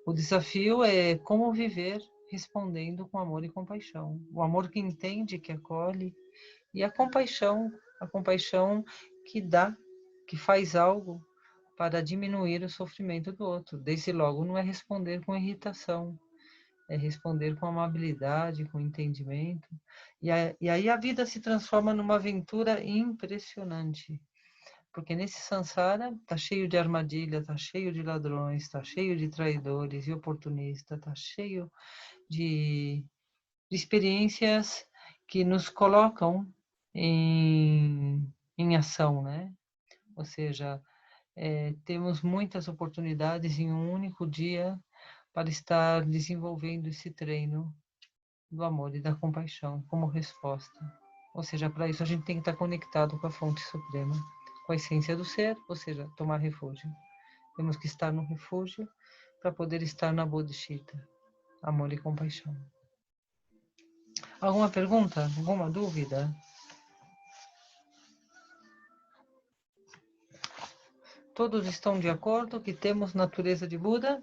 O desafio é como viver respondendo com amor e compaixão. O amor que entende, que acolhe, e a compaixão que dá, que faz algo para diminuir o sofrimento do outro. Desde logo, não é responder com irritação, é responder com amabilidade, com entendimento. E aí a vida se transforma numa aventura impressionante. Porque nesse samsara está cheio de armadilha, está cheio de ladrões, está cheio de traidores e oportunistas, está cheio de experiências que nos colocam em ação, né? Ou seja, temos muitas oportunidades em um único dia para estar desenvolvendo esse treino do amor e da compaixão como resposta. Ou seja, para isso a gente tem que estar conectado com a fonte suprema, com a essência do ser, ou seja, tomar refúgio. Temos que estar no refúgio para poder estar na bodhicitta, amor e compaixão. Alguma pergunta? Alguma dúvida? Todos estão de acordo que temos natureza de Buda?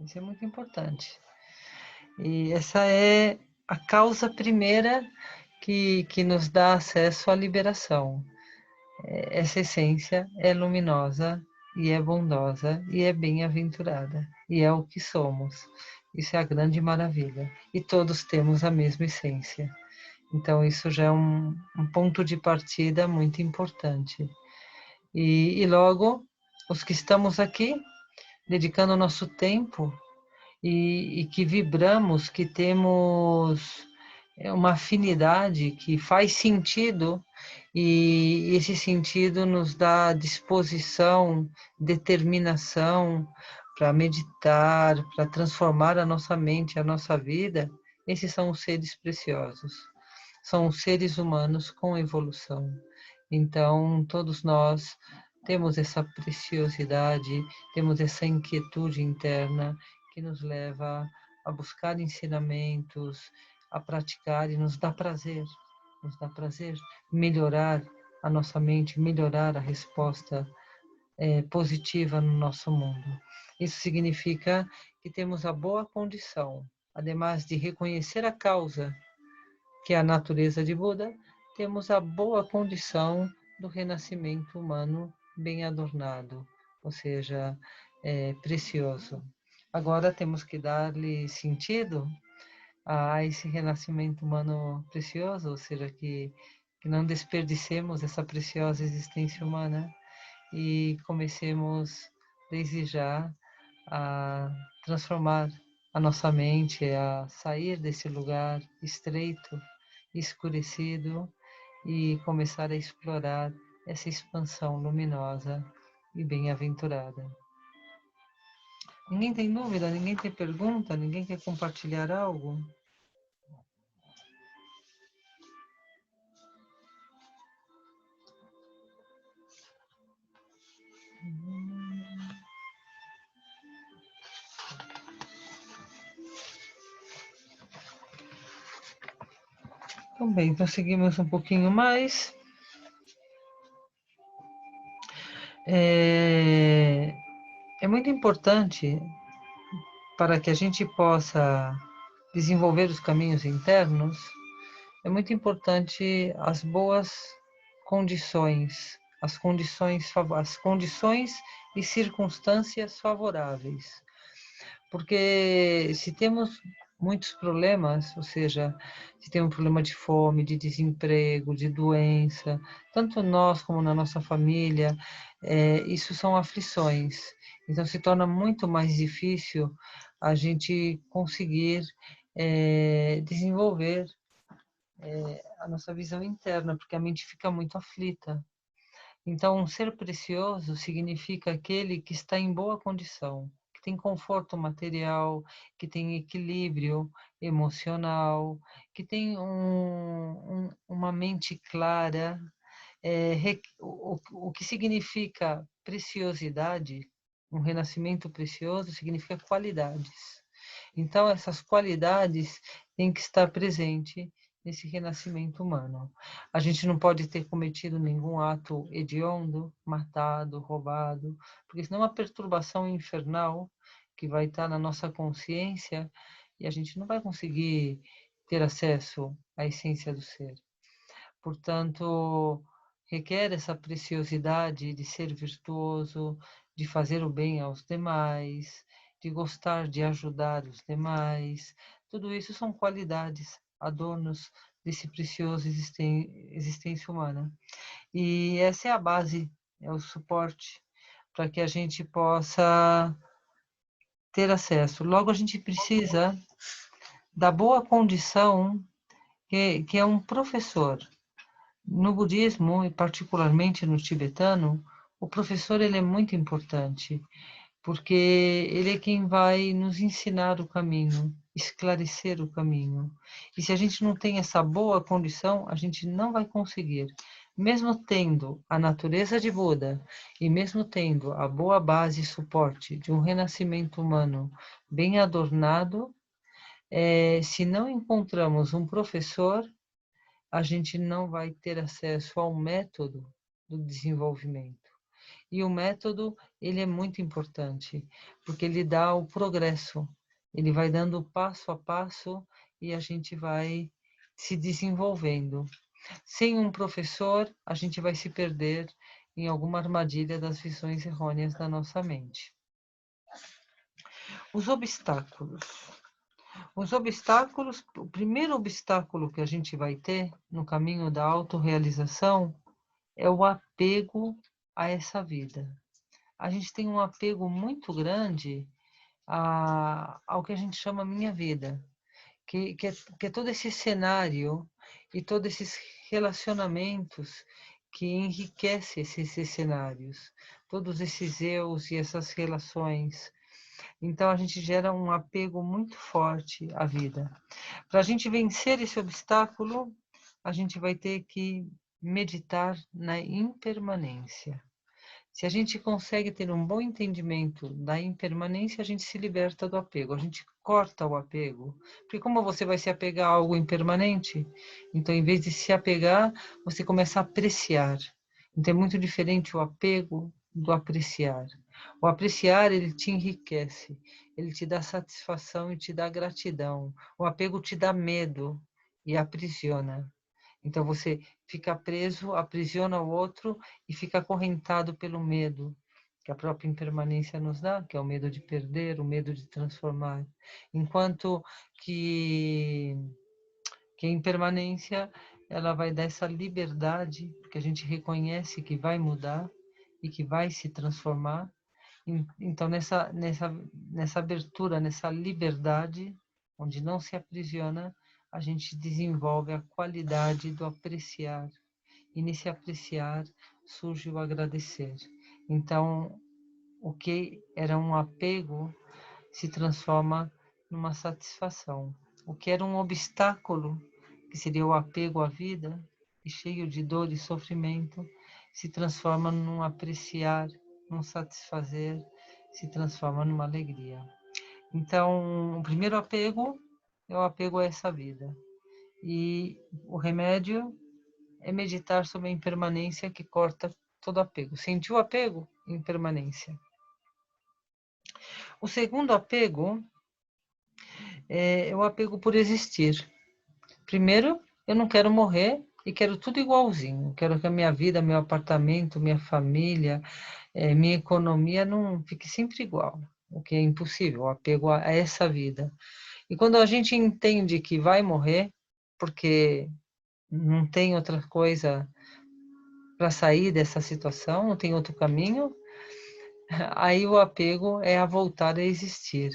Isso é muito importante. E essa é a causa primeira que nos dá acesso à liberação. Essa essência é luminosa e é bondosa e é bem-aventurada. E é o que somos. Isso é a grande maravilha. E todos temos a mesma essência. Então, isso já é um ponto de partida muito importante. E logo, os que estamos aqui, dedicando o nosso tempo e que vibramos, que temos uma afinidade que faz sentido, e esse sentido nos dá disposição, determinação para meditar, para transformar a nossa mente, a nossa vida. Esses são os seres preciosos, são os seres humanos com evolução. Então, todos nós temos essa preciosidade, temos essa inquietude interna que nos leva a buscar ensinamentos, a praticar, e nos dá prazer melhorar a nossa mente, melhorar a resposta positiva no nosso mundo. Isso significa que temos a boa condição, ademais de reconhecer a causa, que é a natureza de Buda, temos a boa condição do renascimento humano bem adornado, ou seja, precioso. Agora temos que dar-lhe sentido a esse renascimento humano precioso, ou seja, que não desperdicemos essa preciosa existência humana e comecemos desde já a transformar a nossa mente, a sair desse lugar estreito, escurecido, e começar a explorar essa expansão luminosa e bem-aventurada. Ninguém tem dúvida? Ninguém tem pergunta? Ninguém quer compartilhar algo? Então, bem, então seguimos um pouquinho mais. É muito importante para que a gente possa desenvolver os caminhos internos, é muito importante as boas condições, as condições e circunstâncias favoráveis. Porque se temos muitos problemas, ou seja, se tem um problema de fome, de desemprego, de doença, tanto nós como na nossa família, isso são aflições. Então se torna muito mais difícil a gente conseguir desenvolver a nossa visão interna, porque a mente fica muito aflita. Então, um ser precioso significa aquele que está em boa condição, que tem conforto material, que tem equilíbrio emocional, que tem uma mente clara. O que significa preciosidade, um renascimento precioso, significa qualidades. Então, essas qualidades têm que estar presentes nesse renascimento humano. A gente não pode ter cometido nenhum ato hediondo, matado, roubado, porque senão é uma perturbação infernal que vai estar na nossa consciência e a gente não vai conseguir ter acesso à essência do ser. Portanto, requer essa preciosidade de ser virtuoso, de fazer o bem aos demais, de gostar de ajudar os demais. Tudo isso são qualidades, adornos desse precioso existência humana. E essa é a base, é o suporte para que a gente possa ter acesso. Logo, a gente precisa da boa condição que é um professor. No budismo, e particularmente no tibetano, o professor ele é muito importante, porque ele é quem vai nos ensinar o caminho, esclarecer o caminho. E se a gente não tem essa boa condição, a gente não vai conseguir. Mesmo tendo a natureza de Buda e mesmo tendo a boa base e suporte de um renascimento humano bem adornado, se não encontramos um professor, a gente não vai ter acesso ao método do desenvolvimento. E o método, ele é muito importante, porque ele dá o progresso, ele vai dando passo a passo e a gente vai se desenvolvendo. Sem um professor, a gente vai se perder em alguma armadilha das visões errôneas da nossa mente. Os obstáculos. Os obstáculos, o primeiro obstáculo que a gente vai ter no caminho da autorrealização é o apego a essa vida. A gente tem um apego muito grande ao que a gente chama minha vida, que é todo esse cenário e todos esses relacionamentos que enriquecem esses cenários, todos esses eus e essas relações. Então a gente gera um apego muito forte à vida. Para a gente vencer esse obstáculo, a gente vai ter que meditar na impermanência. Se a gente consegue ter um bom entendimento da impermanência, a gente se liberta do apego, a gente corta o apego. Porque como você vai se apegar a algo impermanente? Então, em vez de se apegar, você começa a apreciar. Então, é muito diferente o apego do apreciar. O apreciar, ele te enriquece, ele te dá satisfação e te dá gratidão. O apego te dá medo e aprisiona. Então você fica preso, aprisiona o outro e fica acorrentado pelo medo que a própria impermanência nos dá, que é o medo de perder, o medo de transformar. Enquanto que a impermanência, ela vai dar essa liberdade, porque a gente reconhece que vai mudar e que vai se transformar. Então, nessa abertura, nessa liberdade, onde não se aprisiona, a gente desenvolve a qualidade do apreciar. E nesse apreciar surge o agradecer. Então, o que era um apego se transforma numa satisfação. O que era um obstáculo, que seria o apego à vida, e cheio de dor e sofrimento, se transforma num apreciar, num satisfazer, se transforma numa alegria. Então, o primeiro apego é o apego a essa vida. E o remédio é meditar sobre a impermanência que corta todo apego. Sentiu o apego? Impermanência. O segundo apego é o apego por existir. Primeiro, eu não quero morrer e quero tudo igualzinho. Quero que a minha vida, meu apartamento, minha família, minha economia não fique sempre igual, o que é impossível, o apego a essa vida. E quando a gente entende que vai morrer, porque não tem outra coisa para sair dessa situação, não tem outro caminho, aí o apego é a voltar a existir.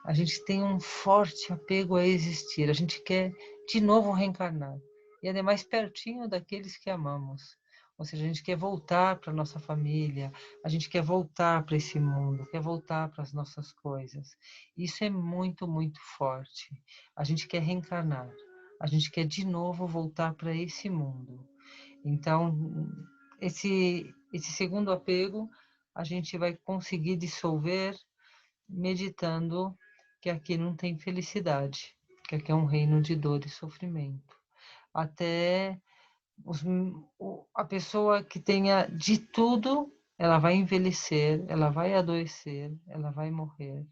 A gente tem um forte apego a existir, a gente quer de novo reencarnar. E ademais pertinho daqueles que amamos. Ou seja, a gente quer voltar para a nossa família, a gente quer voltar para esse mundo, quer voltar para as nossas coisas. Isso é muito, muito forte. A gente quer reencarnar, a gente quer de novo voltar para esse mundo. Então, esse segundo apego a gente vai conseguir dissolver meditando que aqui não tem felicidade, que aqui é um reino de dor e sofrimento. Até os, a pessoa que tenha de tudo, ela vai envelhecer, ela vai adoecer, ela vai morrer,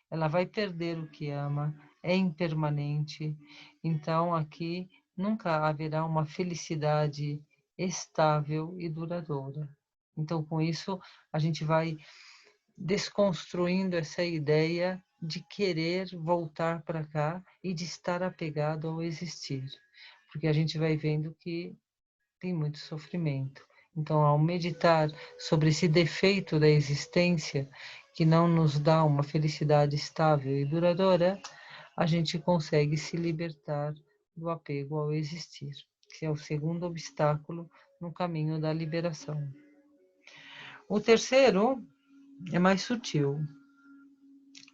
ela vai perder o que ama, é impermanente. Então aqui nunca haverá uma felicidade estável e duradoura. Então com isso a gente vai desconstruindo essa ideia de querer voltar para cá e de estar apegado ao existir, porque a gente vai vendo que tem muito sofrimento. Então, ao meditar sobre esse defeito da existência, que não nos dá uma felicidade estável e duradoura, a gente consegue se libertar do apego ao existir, que é o segundo obstáculo no caminho da liberação. O terceiro é mais sutil,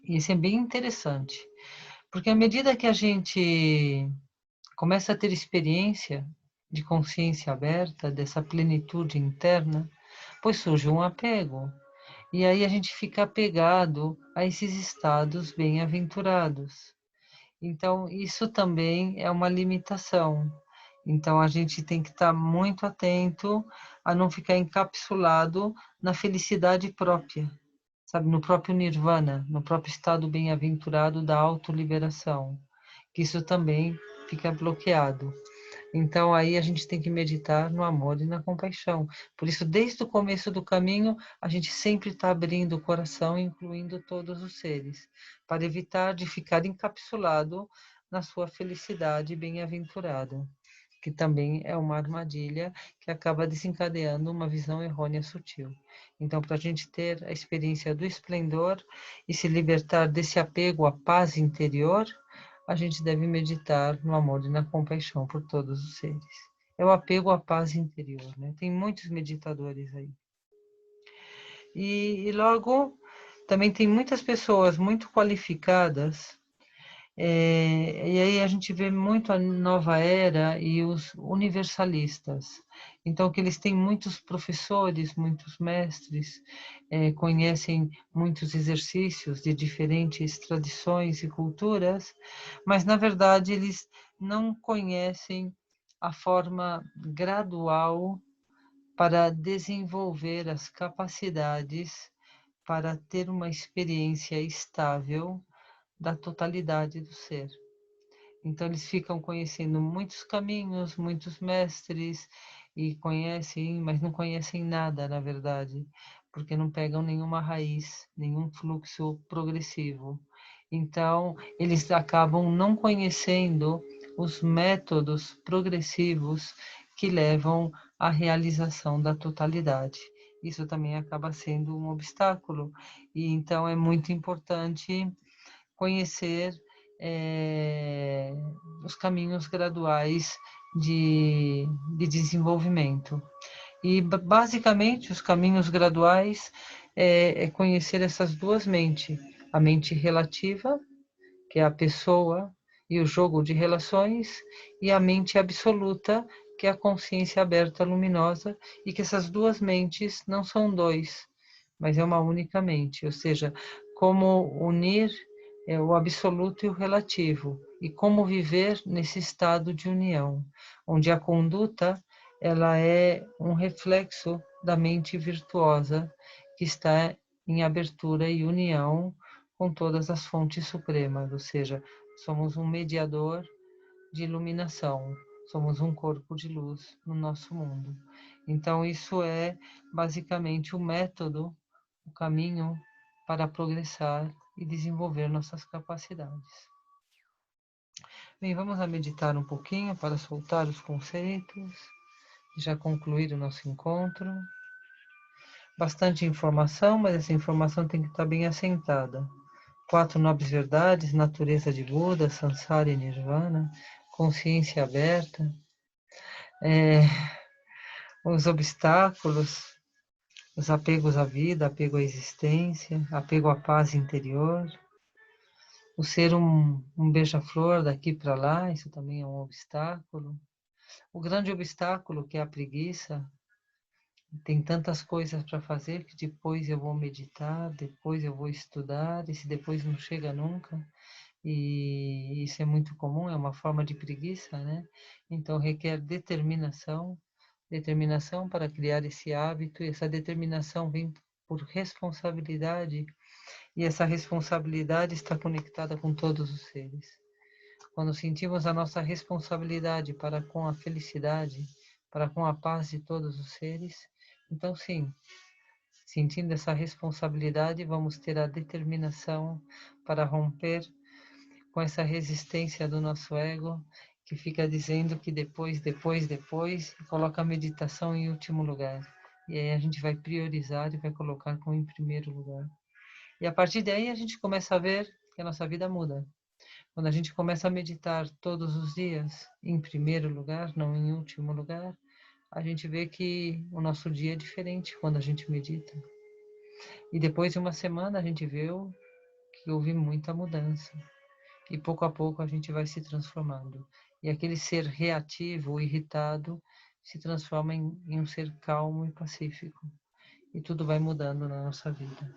e esse é bem interessante, porque à medida que a gente começa a ter experiência de consciência aberta, dessa plenitude interna, pois surge um apego. E aí a gente fica apegado a esses estados bem-aventurados. Então, isso também é uma limitação. Então, a gente tem que estar muito atento a não ficar encapsulado na felicidade própria, sabe, no próprio nirvana, no próprio estado bem-aventurado da autoliberação, que isso também fica bloqueado. Então aí a gente tem que meditar no amor e na compaixão. Por isso, desde o começo do caminho, a gente sempre está abrindo o coração, incluindo todos os seres, para evitar de ficar encapsulado na sua felicidade bem-aventurada, que também é uma armadilha que acaba desencadeando uma visão errônea sutil. Então, para a gente ter a experiência do esplendor e se libertar desse apego à paz interior, a gente deve meditar no amor e na compaixão por todos os seres. É o apego à paz interior, né? Tem muitos meditadores aí. E logo, também tem muitas pessoas muito qualificadas, e aí a gente vê muito a nova era e os universalistas. Então, que eles têm muitos professores, muitos mestres, conhecem muitos exercícios de diferentes tradições e culturas, mas, na verdade, eles não conhecem a forma gradual para desenvolver as capacidades para ter uma experiência estável da totalidade do ser. Então eles ficam conhecendo muitos caminhos, muitos mestres e conhecem, mas não conhecem nada, na verdade, porque não pegam nenhuma raiz, nenhum fluxo progressivo. Então eles acabam não conhecendo os métodos progressivos que levam à realização da totalidade. Isso também acaba sendo um obstáculo, e então é muito importante conhecer os caminhos graduais de desenvolvimento. E, basicamente, os caminhos graduais é conhecer essas duas mentes. A mente relativa, que é a pessoa e o jogo de relações, e a mente absoluta, que é a consciência aberta luminosa, e que essas duas mentes não são dois, mas é uma única mente, ou seja, como unir o absoluto e o relativo, e como viver nesse estado de união, onde a conduta ela é um reflexo da mente virtuosa que está em abertura e união com todas as fontes supremas, ou seja, somos um mediador de iluminação, somos um corpo de luz no nosso mundo. Então, isso é basicamente o método, o caminho para progressar e desenvolver nossas capacidades. Bem, vamos a meditar um pouquinho para soltar os conceitos e já concluir o nosso encontro. Bastante informação, mas essa informação tem que estar bem assentada. 4 nobres verdades, natureza de Buda, Samsara e Nirvana, consciência aberta, os obstáculos, os apegos à vida, apego à existência, apego à paz interior, o ser um beija-flor daqui para lá, isso também é um obstáculo. O grande obstáculo que é a preguiça, tem tantas coisas para fazer que depois eu vou meditar, depois eu vou estudar, e se depois não chega nunca, e isso é muito comum, é uma forma de preguiça, né? Então requer determinação, determinação para criar esse hábito, e essa determinação vem por responsabilidade, e essa responsabilidade está conectada com todos os seres. Quando sentimos a nossa responsabilidade para com a felicidade, para com a paz de todos os seres, então sim, sentindo essa responsabilidade, vamos ter a determinação para romper com essa resistência do nosso ego, que fica dizendo que depois, e coloca a meditação em último lugar. E aí a gente vai priorizar e vai colocar como em primeiro lugar. E a partir daí a gente começa a ver que a nossa vida muda. Quando a gente começa a meditar todos os dias, em primeiro lugar, não em último lugar, a gente vê que o nosso dia é diferente quando a gente medita. E depois de uma semana a gente vê que houve muita mudança. E pouco a pouco a gente vai se transformando. E aquele ser reativo ou irritado se transforma em um ser calmo e pacífico. E tudo vai mudando na nossa vida.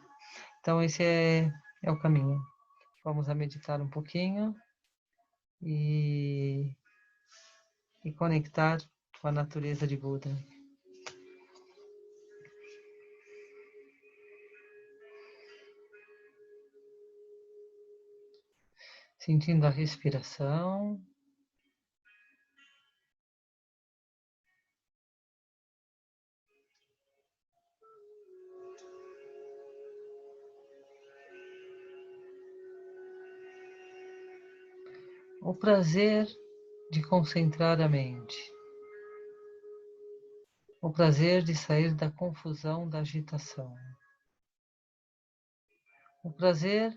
Então esse é o caminho. Vamos a meditar um pouquinho e conectar com a natureza de Buda. Sentindo a respiração. O prazer de concentrar a mente. O prazer de sair da confusão, da agitação. O prazer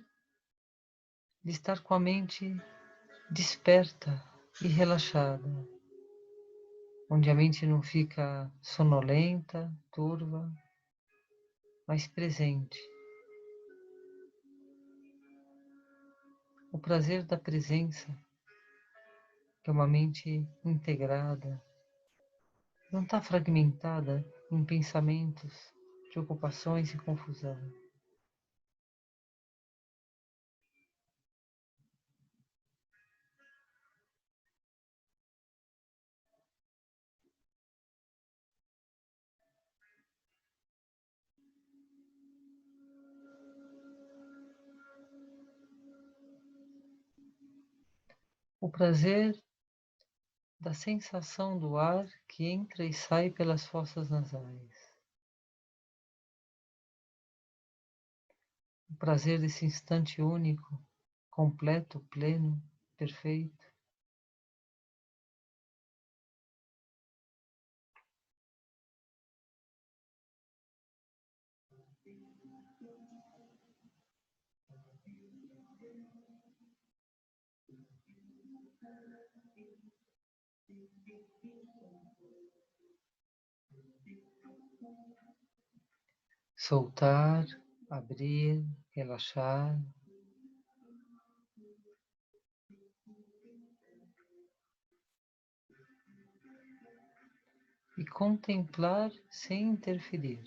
de estar com a mente desperta e relaxada, onde a mente não fica sonolenta, turva, mas presente. O prazer da presença, que é uma mente integrada, não está fragmentada em pensamentos, preocupações e confusão. O prazer da sensação do ar que entra e sai pelas fossas nasais. O prazer desse instante único, completo, pleno, perfeito. Soltar, abrir, relaxar. E contemplar sem interferir,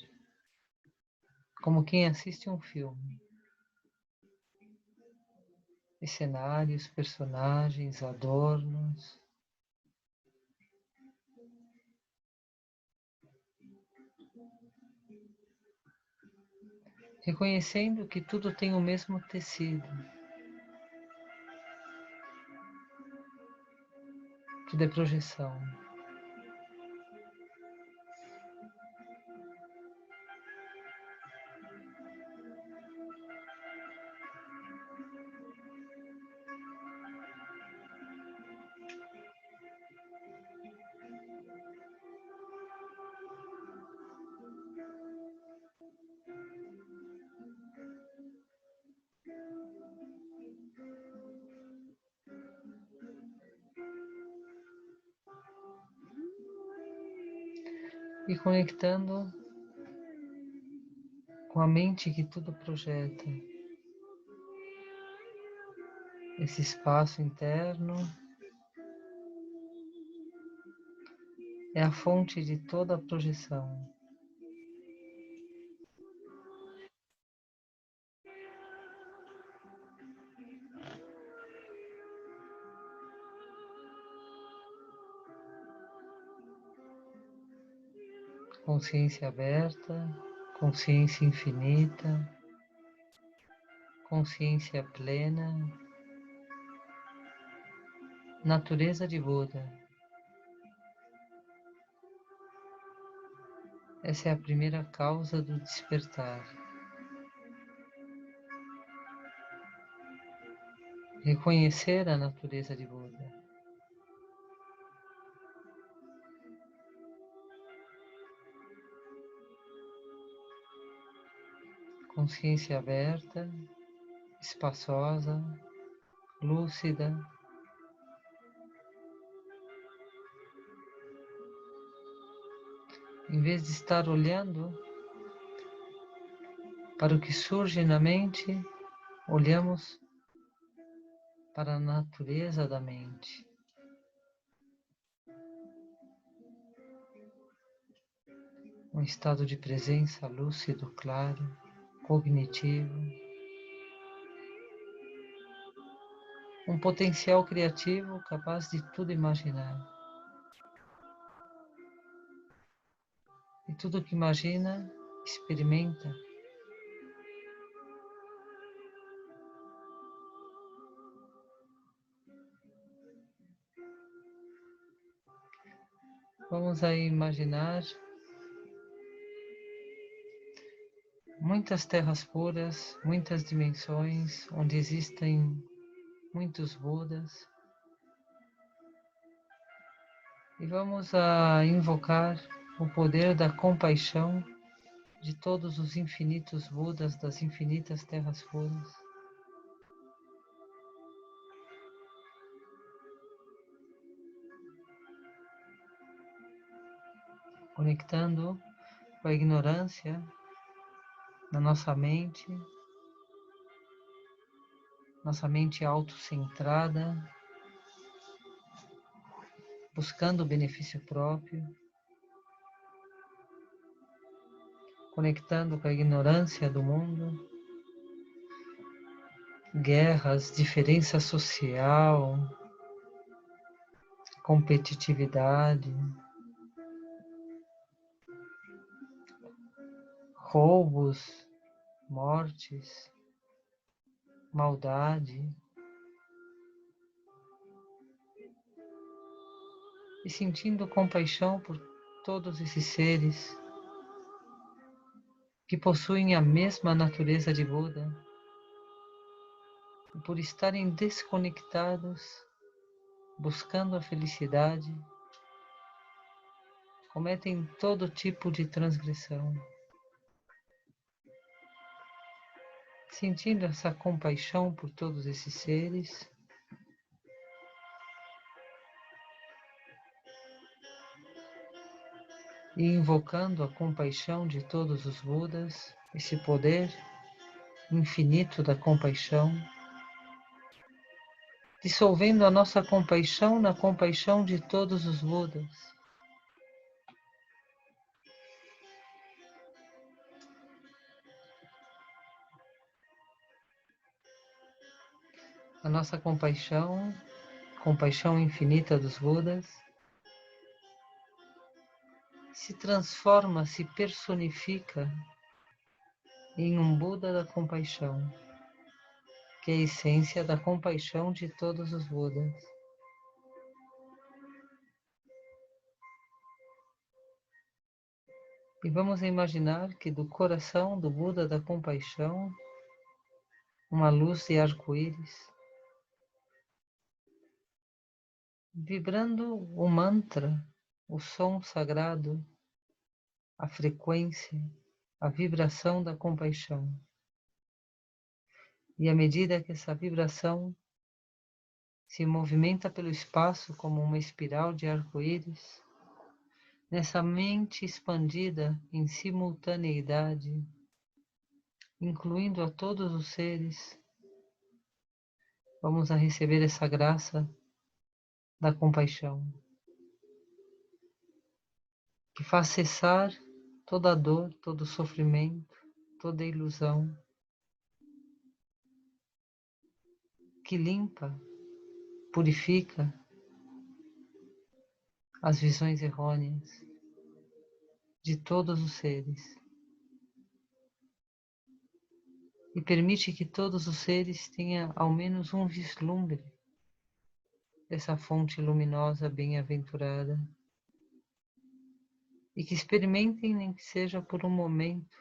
como quem assiste um filme. Os cenários, personagens, adornos. Reconhecendo que tudo tem o mesmo tecido. Tudo é projeção. E conectando com a mente que tudo projeta. Esse espaço interno é a fonte de toda a projeção. Consciência aberta, consciência infinita, consciência plena, natureza de Buda. Essa é a primeira causa do despertar. Reconhecer a natureza de Buda. Consciência aberta, espaçosa, lúcida. Em vez de estar olhando para o que surge na mente, olhamos para a natureza da mente. Um estado de presença lúcido, claro, cognitivo. Um potencial criativo capaz de tudo imaginar. E tudo que imagina, experimenta. Vamos aí imaginar muitas terras puras, muitas dimensões, onde existem muitos Budas. E vamos a invocar o poder da compaixão de todos os infinitos Budas das infinitas terras puras. Conectando com a ignorância na nossa mente autocentrada, buscando o benefício próprio, conectando com a ignorância do mundo, guerras, diferença social, competitividade, roubos, mortes, maldade. E sentindo compaixão por todos esses seres que possuem a mesma natureza de Buda, e por estarem desconectados, buscando a felicidade, cometem todo tipo de transgressão. Sentindo essa compaixão por todos esses seres, e invocando a compaixão de todos os Budas, esse poder infinito da compaixão, dissolvendo a nossa compaixão na compaixão de todos os Budas. A nossa compaixão, compaixão infinita dos Budas, se transforma, se personifica em um Buda da compaixão, que é a essência da compaixão de todos os Budas. E vamos imaginar que do coração do Buda da compaixão, uma luz de arco-íris, vibrando o mantra, o som sagrado, a frequência, a vibração da compaixão. E à medida que essa vibração se movimenta pelo espaço como uma espiral de arco-íris, nessa mente expandida em simultaneidade, incluindo a todos os seres, vamos a receber essa graça da compaixão, que faz cessar toda a dor, todo o sofrimento, toda a ilusão, que limpa, purifica as visões errôneas de todos os seres e permite que todos os seres tenham ao menos um vislumbre dessa fonte luminosa bem-aventurada e que experimentem, nem que seja por um momento,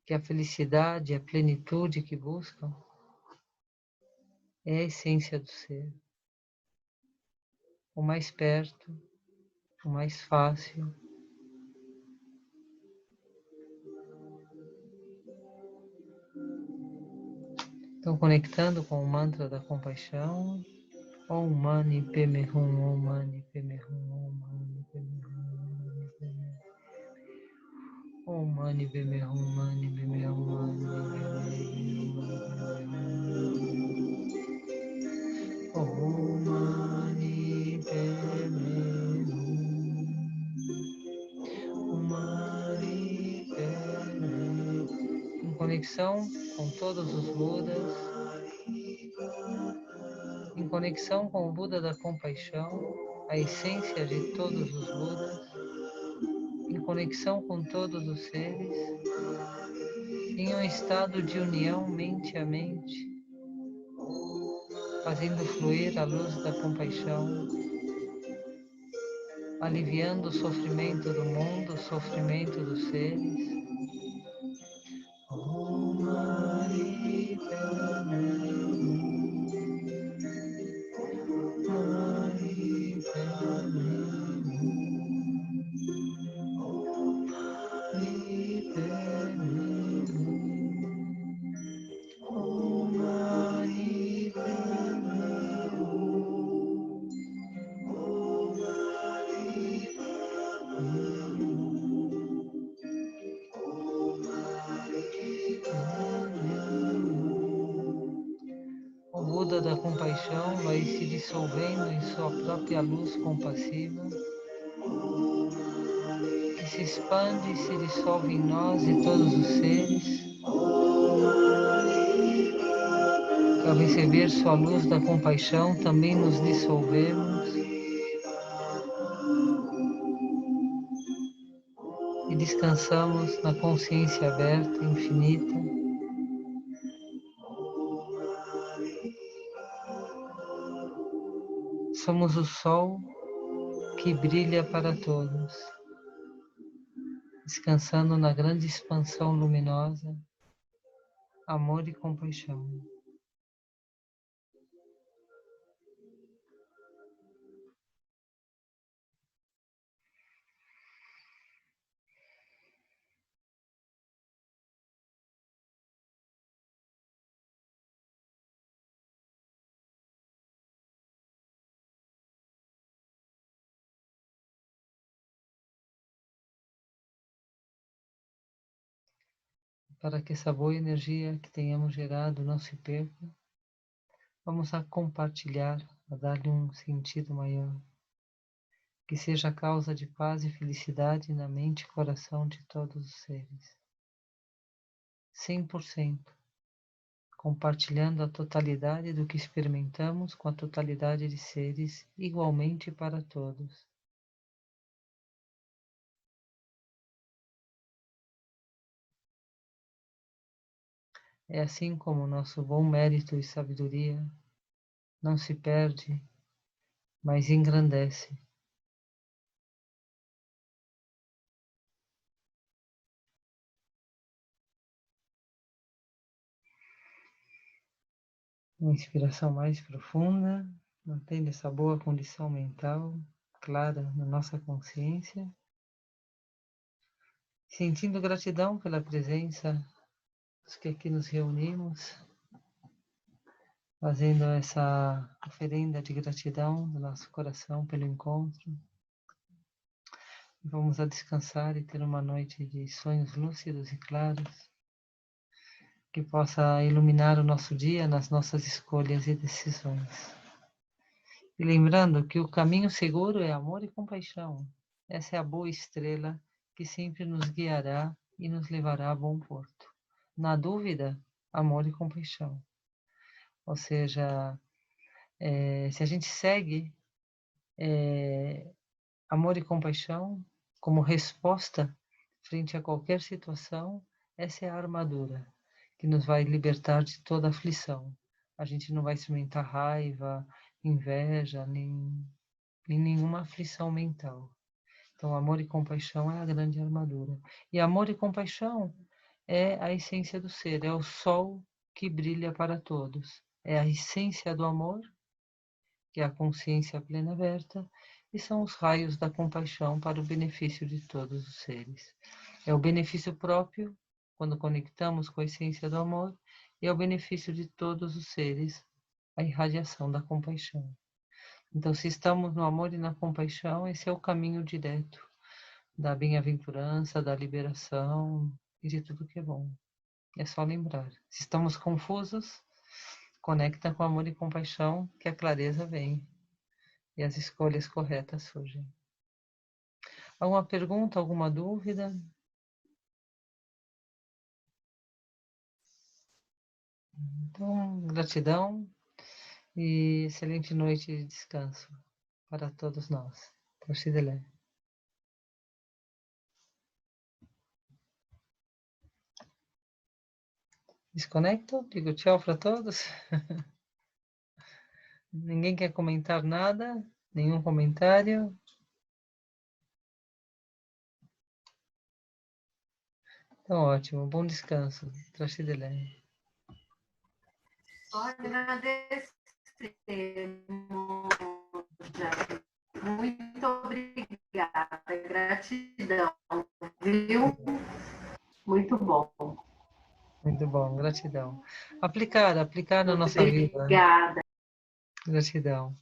que a felicidade, a plenitude que buscam é a essência do ser, o mais perto, o mais fácil. Então, conectando com o mantra da compaixão, Om Mani Padme Hum, Om Mani Padme Hum, Om Mani Padme Hum, Om Mani Padme Hum, Mani Padme Hum, Mani Om Mani Padme Hum, Mani Padme. Em conexão com todos os Budas, em conexão com o Buda da compaixão, a essência de todos os Budas, em conexão com todos os seres, em um estado de união mente a mente, fazendo fluir a luz da compaixão, aliviando o sofrimento do mundo, o sofrimento dos seres. Om Mani Padme Hum, Mani Padme Hum, Mani Padme Hum, Om Mani Padme Hum, Om Mani Padme O Buda da compaixão vai se dissolvendo em sua própria luz compassiva, que se expande e se dissolve em nós e todos os seres, que ao receber sua luz da compaixão também nos dissolvemos e descansamos na consciência aberta, infinita. Somos o sol que brilha para todos, descansando na grande expansão luminosa, amor e compaixão. Para que essa boa energia que tenhamos gerado não se perca, vamos a compartilhar, a dar-lhe um sentido maior, que seja a causa de paz e felicidade na mente e coração de todos os seres. 100%, compartilhando a totalidade do que experimentamos com a totalidade de seres, igualmente para todos. É assim como o nosso bom mérito e sabedoria não se perde, mas engrandece. Uma inspiração mais profunda, mantendo essa boa condição mental clara na nossa consciência. Sentindo gratidão pela presença dos que aqui nos reunimos, fazendo essa oferenda de gratidão do nosso coração pelo encontro. Vamos a descansar e ter uma noite de sonhos lúcidos e claros, que possa iluminar o nosso dia nas nossas escolhas e decisões. E lembrando que o caminho seguro é amor e compaixão. Essa é a boa estrela que sempre nos guiará e nos levará a bom porto. Na dúvida, amor e compaixão. Ou seja, se a gente segue amor e compaixão como resposta frente a qualquer situação, essa é a armadura que nos vai libertar de toda aflição. A gente não vai experimentar raiva, inveja, nem nenhuma aflição mental. Então, amor e compaixão é a grande armadura. E amor e compaixão é a essência do ser, é o sol que brilha para todos. É a essência do amor, que é a consciência plena aberta, e são os raios da compaixão para o benefício de todos os seres. É o benefício próprio, quando conectamos com a essência do amor, e é o benefício de todos os seres, a irradiação da compaixão. Então, se estamos no amor e na compaixão, esse é o caminho direto da bem-aventurança, da liberação e de tudo que é bom. É só lembrar. Se estamos confusos, conecta com amor e compaixão, que a clareza vem e as escolhas corretas surgem. Alguma pergunta, alguma dúvida? Então, gratidão e excelente noite de descanso para todos nós. Torcidelé. Desconecto, digo tchau para todos. Ninguém quer comentar nada? Nenhum comentário? Então, ótimo. Bom descanso. Torcidelé. Só agradecer, muito obrigada, gratidão, viu? Muito bom. Muito bom, gratidão. Aplicar na nossa vida. Obrigada. Gratidão.